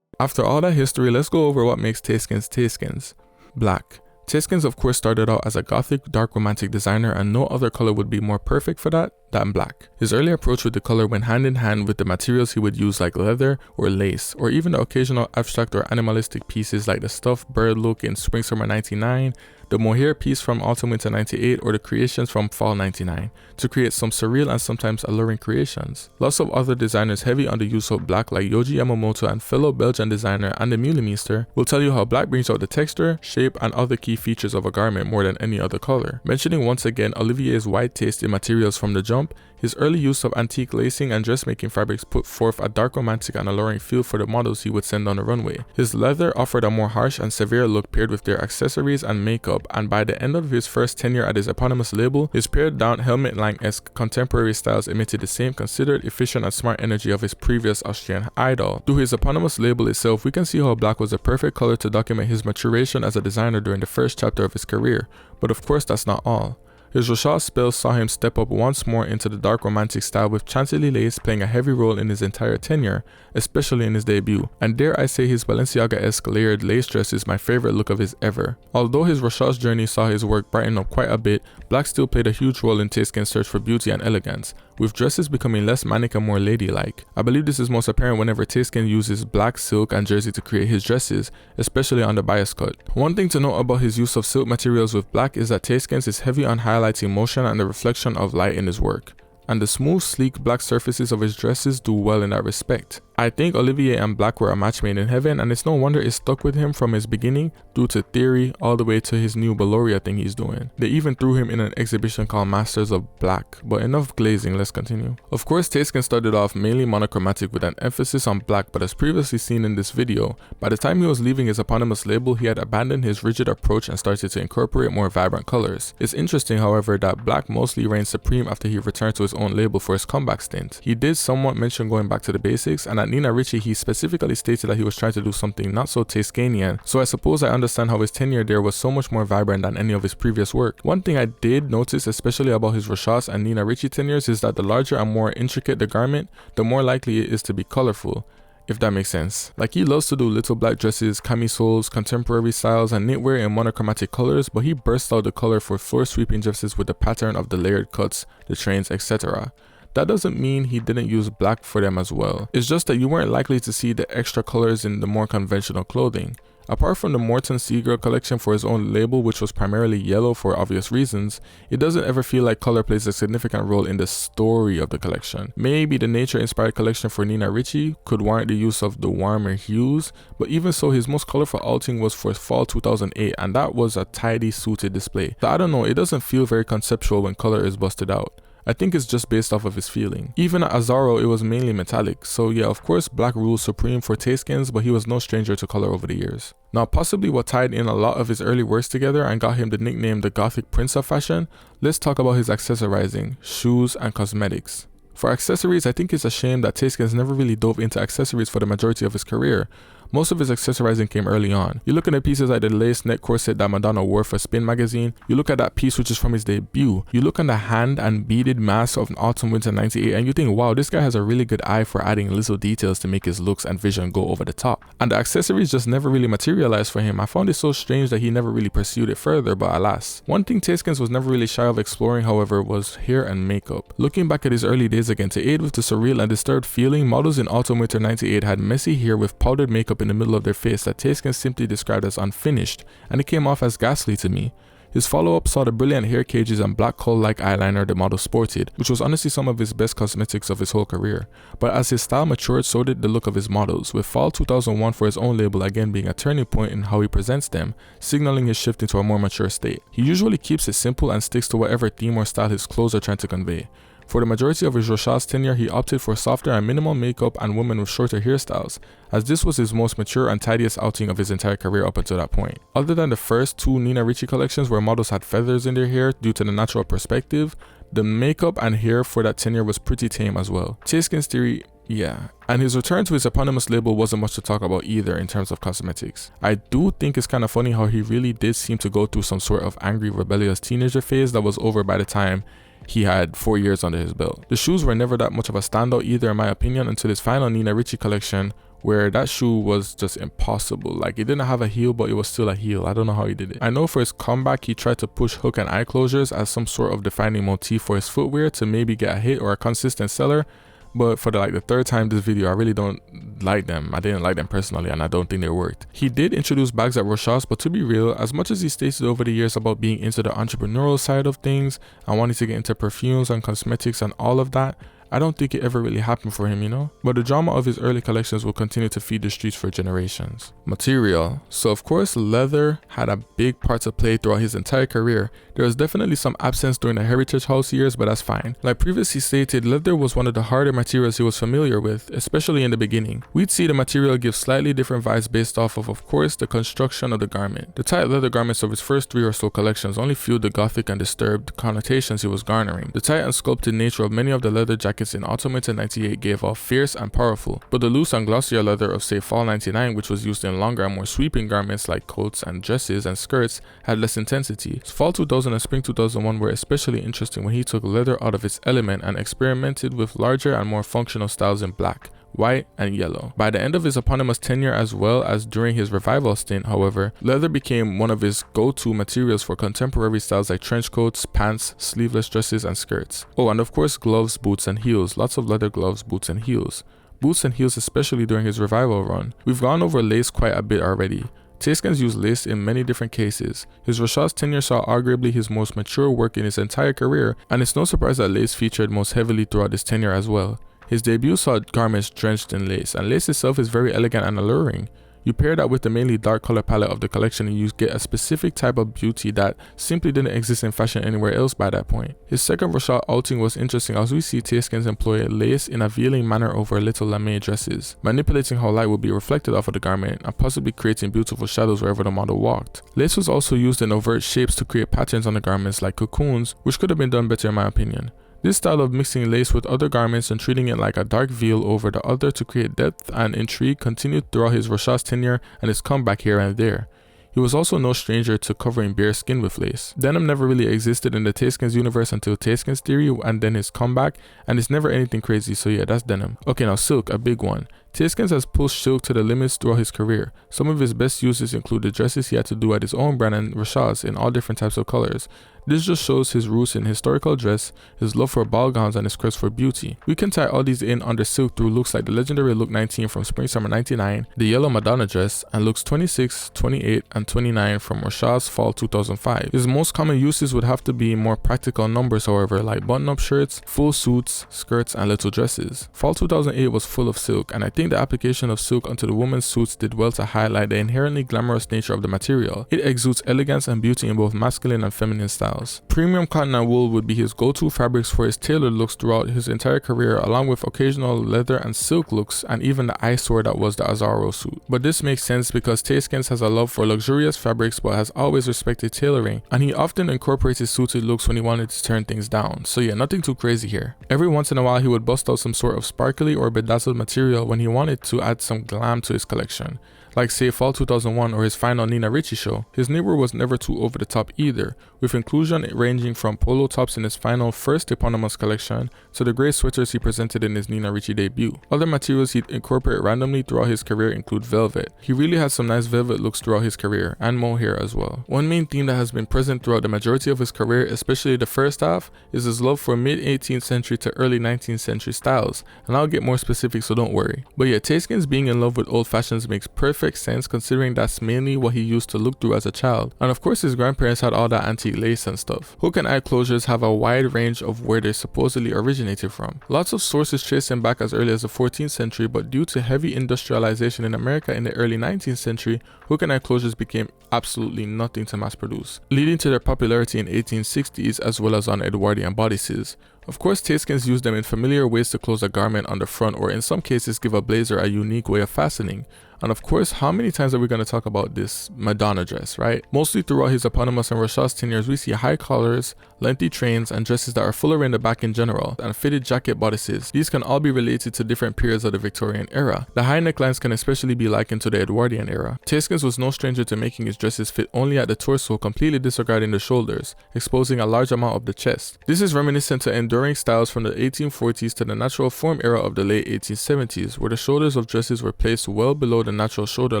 After all that history, let's go over what makes Taskins Taskins. Black. Taskins of course started out as a gothic dark romantic designer, and no other color would be more perfect for that than black. His early approach with the color went hand in hand with the materials he would use, like leather or lace, or even the occasional abstract or animalistic pieces like the stuffed bird look in Spring/Summer 99, the mohair piece from Autumn/Winter 98, or the creations from Fall 99, to create some surreal and sometimes alluring creations. Lots of other designers heavy on the use of black, like Yohji Yamamoto and fellow Belgian designer Anne Meulemeester, will tell you how black brings out the texture, shape, and other key features of a garment more than any other color. Mentioning once again Olivier's wide taste in materials from the jump, his early use of antique lacing and dressmaking fabrics put forth a dark romantic and alluring feel for the models he would send on the runway. His leather offered a more harsh and severe look paired with their accessories and makeup, and by the end of his first tenure at his eponymous label, his pared down Helmut Lang-esque contemporary styles emitted the same considered, efficient, and smart energy of his previous Austrian idol. Through his eponymous label itself, we can see how black was the perfect color to document his maturation as a designer during the first chapter of his career. But of course, that's not all. His Rochas spells saw him step up once more into the dark romantic style, with Chantilly lace playing a heavy role in his entire tenure, especially in his debut, and dare I say his Balenciaga-esque layered lace dress is my favorite look of his ever. Although his Rochas journey saw his work brighten up quite a bit, black still played a huge role in Taskins' search for beauty and elegance, with dresses becoming less manic and more ladylike. I believe this is most apparent whenever Taskins uses black silk and jersey to create his dresses, especially on the bias cut. One thing to note about his use of silk materials with black is that Taskins is heavy on highlighting motion and the reflection of light in his work, and the smooth, sleek black surfaces of his dresses do well in that respect. I think Olivier and black were a match made in heaven, and it's no wonder it stuck with him from his beginning, due to theory all the way to his new Baloria thing he's doing. They even threw him in an exhibition called Masters of Black. But enough glazing, let's continue. Of course, Taskins started off mainly monochromatic with an emphasis on black, but as previously seen in this video, by the time he was leaving his eponymous label, he had abandoned his rigid approach and started to incorporate more vibrant colors. It's interesting, however, that black mostly reigned supreme after he returned to his own label for his comeback stint. He did somewhat mention going back to the basics, and at Nina Ricci he specifically stated that he was trying to do something not so Taskanian, so I suppose I understand how his tenure there was so much more vibrant than any of his previous work. One thing I did notice, especially about his Rochas and Nina Ricci tenures, is that the larger and more intricate the garment, the more likely it is to be colorful, if that makes sense. Like, he loves to do little black dresses, camisoles, contemporary styles, and knitwear in monochromatic colors, but he bursts out the color for floor sweeping dresses with the pattern of the layered cuts, the trains, etc. That doesn't mean he didn't use black for them as well. It's just that you weren't likely to see the extra colors in the more conventional clothing. Apart from the Morton Seagirl collection for his own label, which was primarily yellow for obvious reasons, it doesn't ever feel like color plays a significant role in the story of the collection. Maybe the nature-inspired collection for Nina Ricci could warrant the use of the warmer hues, but even so, his most colorful outing was for fall 2008, and that was a tidy suited display. So I don't know, it doesn't feel very conceptual when color is busted out. I think it's just based off of his feeling. Even at Azzaro, it was mainly metallic, so yeah, of course black rules supreme for Taskins, but he was no stranger to color over the years. Now, possibly what tied in a lot of his early works together and got him the nickname the Gothic Prince of Fashion, let's talk about his accessorizing, shoes, and cosmetics. For accessories, I think it's a shame that Taskins never really dove into accessories for the majority of his career. Most of his accessorizing came early on. You look at the pieces like the lace neck corset that Madonna wore for Spin magazine, you look at that piece which is from his debut, you look on the hand and beaded mask of Autumn Winter 98 and you think, wow, this guy has a really good eye for adding little details to make his looks and vision go over the top. And the accessories just never really materialized for him. I found it so strange that he never really pursued it further, but alas. One thing Taskins was never really shy of exploring, however, was hair and makeup. Looking back at his early days again, to aid with the surreal and disturbed feeling, models in Autumn Winter 98 had messy hair with powdered makeup in the middle of their face that Taskins simply described as unfinished, and it came off as ghastly to me. His follow-up saw the brilliant hair cages and black kohl-like eyeliner the model sported, which was honestly some of his best cosmetics of his whole career. But as his style matured, so did the look of his models, with fall 2001 for his own label again being a turning point in how he presents them, signaling his shift into a more mature state. He usually keeps it simple and sticks to whatever theme or style his clothes are trying to convey. For the majority of his Rochas tenure, he opted for softer and minimal makeup and women with shorter hairstyles, as this was his most mature and tidiest outing of his entire career up until that point. Other than the first two Nina Ricci collections where models had feathers in their hair due to the natural perspective, the makeup and hair for that tenure was pretty tame as well. Taskins' theory, yeah. And his return to his eponymous label wasn't much to talk about either in terms of cosmetics. I do think it's kind of funny how he really did seem to go through some sort of angry, rebellious teenager phase that was over by the time he had 4 years under his belt. The shoes were never that much of a standout either in my opinion until his final Nina Ricci collection, where that shoe was just impossible. Like, it didn't have a heel, but it was still a heel. I don't know how he did it. I know for his comeback he tried to push hook and eye closures as some sort of defining motif for his footwear to maybe get a hit or a consistent seller, but for the third time this video, I really don't like them. I didn't like them personally, and I don't think they worked. He did introduce bags at Rochas, but to be real, as much as he stated over the years about being into the entrepreneurial side of things and wanting to get into perfumes and cosmetics and all of that, I don't think it ever really happened for him, you know? But the drama of his early collections will continue to feed the streets for generations. Material. So of course, leather had a big part to play throughout his entire career. There was definitely some absence during the Heritage House years, but that's fine. Like previously stated, leather was one of the harder materials he was familiar with, especially in the beginning. We'd see the material give slightly different vibes based off of course, the construction of the garment. The tight leather garments of his first 3 or so collections only fueled the gothic and disturbed connotations he was garnering. The tight and sculpted nature of many of the leather jackets in Autumn Winter 98 gave off fierce and powerful, but the loose and glossier leather of say Fall 99, which was used in longer and more sweeping garments like coats and dresses and skirts, had less intensity. Fall 2000 and Spring 2001 were especially interesting when he took leather out of its element and experimented with larger and more functional styles in black, white, and yellow. By the end of his eponymous tenure as well as during his revival stint, however, leather became one of his go-to materials for contemporary styles like trench coats, pants, sleeveless dresses, and skirts. Oh, and of course gloves, boots, and heels. Lots of leather gloves, boots, and heels. Boots and heels especially during his revival run. We've gone over lace quite a bit already. Taskins used lace in many different cases. His Rochas tenure saw arguably his most mature work in his entire career, and it's no surprise that lace featured most heavily throughout his tenure as well. His debut saw garments drenched in lace, and lace itself is very elegant and alluring. You pair that with the mainly dark color palette of the collection and you get a specific type of beauty that simply didn't exist in fashion anywhere else by that point. His second Rochas outing was interesting as we see Taskins employ lace in a veiling manner over little lame dresses, manipulating how light would be reflected off of the garment and possibly creating beautiful shadows wherever the model walked. Lace was also used in overt shapes to create patterns on the garments like cocoons, which could have been done better in my opinion. This style of mixing lace with other garments and treating it like a dark veil over the other to create depth and intrigue continued throughout his Rochas tenure and his comeback here and there. He was also no stranger to covering bare skin with lace. Denim never really existed in the Taskins universe until Taskins theory and then his comeback, and it's never anything crazy, so yeah, that's denim. Okay, now silk, a big one. Taskins has pushed silk to the limits throughout his career. Some of his best uses include the dresses he had to do at his own brand and Rochas in all different types of colors. This just shows his roots in historical dress, his love for ball gowns, and his quest for beauty. We can tie all these in under silk through looks like the legendary look 19 from Spring/Summer 99, the yellow Madonna dress, and looks 26, 28, and 29 from Rashad's Fall 2005. His most common uses would have to be more practical numbers, however, like button-up shirts, full suits, skirts, and little dresses. Fall 2008 was full of silk, and I think the application of silk onto the women's suits did well to highlight the inherently glamorous nature of the material. It exudes elegance and beauty in both masculine and feminine styles. Premium cotton and wool would be his go-to fabrics for his tailored looks throughout his entire career, along with occasional leather and silk looks, and even the eyesore that was the Azzaro suit. But this makes sense because Taskins has a love for luxurious fabrics but has always respected tailoring, and he often incorporated suited looks when he wanted to turn things down. So yeah, nothing too crazy here. Every once in a while he would bust out some sort of sparkly or bedazzled material when he wanted to add some glam to his collection, like say Fall 2001 or his final Nina Ricci show. His knitwear was never too over the top either, with inclusion ranging from polo tops in his final first eponymous collection to the grey sweaters he presented in his Nina Ricci debut. Other materials he'd incorporate randomly throughout his career include velvet. He really had some nice velvet looks throughout his career, and mohair as well. One main theme that has been present throughout the majority of his career, especially the first half, is his love for mid-18th century to early 19th century styles, and I'll get more specific, so don't worry. But yeah, Taskins being in love with old fashions makes perfect sense considering that's mainly what he used to look through as a child, and of course his grandparents had all that antique lace and stuff. Hook and eye closures have a wide range of where they supposedly originated from. Lots of sources trace them back as early as the 14th century, but due to heavy industrialization in America in the early 19th century, hook and eye closures became absolutely nothing to mass produce, leading to their popularity in 1860s as well as on Edwardian bodices. Of course, Taskins used them in familiar ways to close a garment on the front, or in some cases give a blazer a unique way of fastening. And of course, how many times are we going to talk about this Madonna dress, right? Mostly throughout his eponymous and Rashad's tenures, we see high collars, lengthy trains, and dresses that are fuller in the back in general, and fitted jacket bodices. These can all be related to different periods of the Victorian era. The high necklines can especially be likened to the Edwardian era. Taskins was no stranger to making his dresses fit only at the torso, completely disregarding the shoulders, exposing a large amount of the chest. This is reminiscent to enduring styles from the 1840s to the natural form era of the late 1870s, where the shoulders of dresses were placed well below the natural shoulder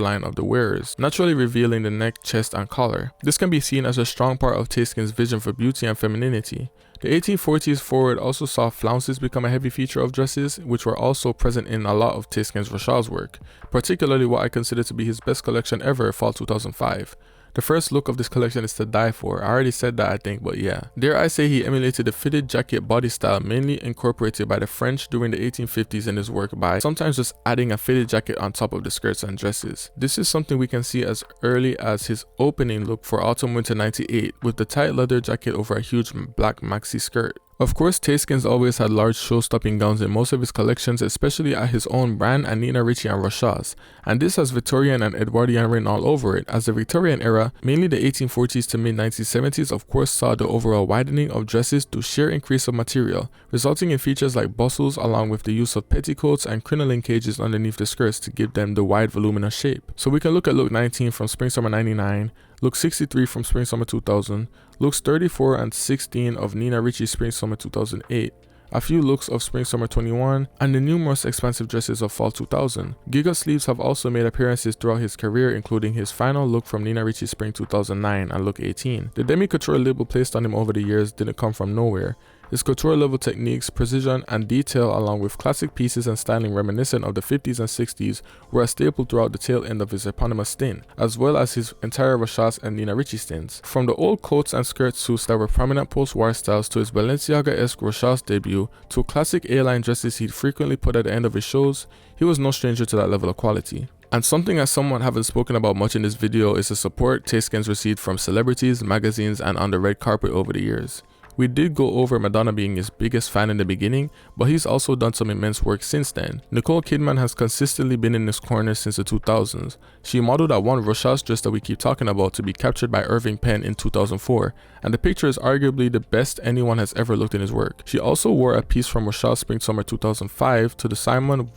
line of the wearers, naturally revealing the neck, chest, and collar. This can be seen as a strong part of Taskins' vision for beauty and femininity. The 1840s forward also saw flounces become a heavy feature of dresses, which were also present in a lot of Taskins' Rashad's work, particularly what I consider to be his best collection ever, Fall 2005. The first look of this collection is to die for. I already said that, I think, but yeah. Dare I say he emulated the fitted jacket body style mainly incorporated by the French during the 1850s in his work by sometimes just adding a fitted jacket on top of the skirts and dresses. This is something we can see as early as his opening look for Autumn Winter 98 with the tight leather jacket over a huge black maxi skirt. Of course, Taskins always had large show-stopping gowns in most of his collections, especially at his own brand and Nina Ricci and Rashad's, and this has Victorian and Edwardian written all over it, as the Victorian era, mainly the 1840s to mid-1970s, of course saw the overall widening of dresses through sheer increase of material, resulting in features like bustles along with the use of petticoats and crinoline cages underneath the skirts to give them the wide voluminous shape. So we can look at look 19 from Spring/Summer 99, look 63 from Spring/Summer 2000, looks 34 and 16 of Nina Ricci Spring/Summer 2008, a few looks of Spring/Summer 21, and the numerous expansive dresses of Fall 2000. Giga sleeves have also made appearances throughout his career, including his final look from Nina Ricci Spring 2009 and look 18. The demi-couture label placed on him over the years didn't come from nowhere. His couture level techniques, precision, and detail along with classic pieces and styling reminiscent of the 50s and 60s were a staple throughout the tail end of his eponymous stint, as well as his entire Rashad's and Nina Ricci stints. From the old coats and skirt suits that were prominent post-war styles to his Balenciaga-esque Rashad's debut to classic A-line dresses he'd frequently put at the end of his shows, he was no stranger to that level of quality. And something I somewhat haven't spoken about much in this video is the support Taskins received from celebrities, magazines, and on the red carpet over the years. We did go over Madonna being his biggest fan in the beginning, but he's also done some immense work since then. Nicole Kidman has consistently been in his corner since the 2000s. She modeled that one Rashad's dress that we keep talking about to be captured by Irving Penn in 2004, and the picture is arguably the best anyone has ever looked in his work. She also wore a piece from Rashad's Spring/Summer 2005 to the Simon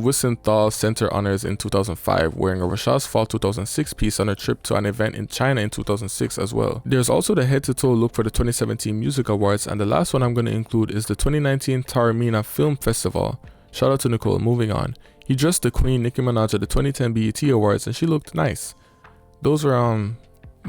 Wiesenthal Center Honors in 2005, wearing a Rashad's Fall 2006 piece on a trip to an event in China in 2006 as well. There's also the head-to-toe look for the 2017 Music Awards, and the last one I'm going to include is the 2019 Taormina Film Festival. Shout out to Nicole. Moving on. He dressed the Queen Nicki Minaj at the 2010 BET Awards and she looked nice. Those are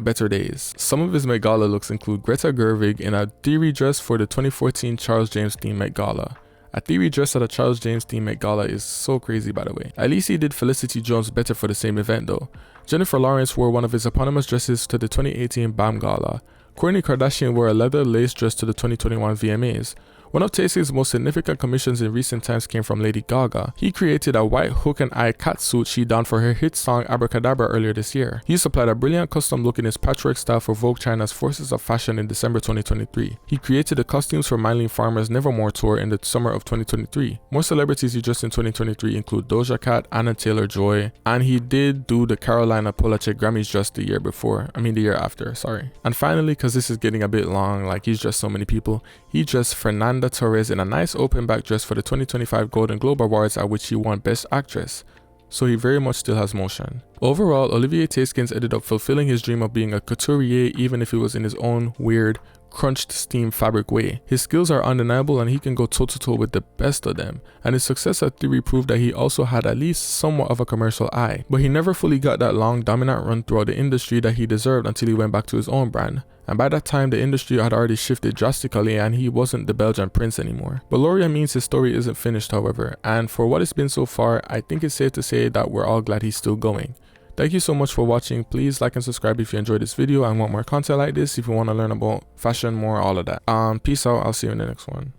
better days. Some of his Met Gala looks include Greta Gerwig in a theory dress for the 2014 Charles James themed Met Gala. A theory dress at a Charles James themed Met Gala is so crazy, by the way. At least he did Felicity Jones better for the same event though. Jennifer Lawrence wore one of his eponymous dresses to the 2018 BAM Gala. Kourtney Kardashian wore a leather lace dress to the 2021 VMAs. One of Tay-Sing's most significant commissions in recent times came from Lady Gaga. He created a white hook and eye catsuit she donned for her hit song Abracadabra earlier this year. He supplied a brilliant custom look in his patchwork style for Vogue China's Forces of Fashion in December 2023. He created the costumes for Miley Farmer's Nevermore tour in the summer of 2023. More celebrities he dressed in 2023 include Doja Cat, Anna Taylor-Joy, and he did do the Carolina Polachek Grammys dress the year after, sorry. And finally, cause this is getting a bit long, like he's dressed so many people, he dressed Fernanda Torres in a nice open back dress for the 2025 Golden Globe Awards, at which she won Best Actress. So he very much still has motion. Overall, Olivier Tayskins ended up fulfilling his dream of being a couturier, even if it was in his own weird, crunched steam fabric way. His skills are undeniable and he can go toe to toe with the best of them, and his success at Theory proved that he also had at least somewhat of a commercial eye, but he never fully got that long dominant run throughout the industry that he deserved until he went back to his own brand. And by that time the industry had already shifted drastically and he wasn't the Belgian prince anymore. But Laurier means his story isn't finished, however, and for what it's been so far, I think it's safe to say that we're all glad he's still going. Thank you so much for watching. Please like and subscribe if you enjoyed this video and want more content like this, if you want to learn about fashion more, all of that. Peace out. I'll see you in the next one.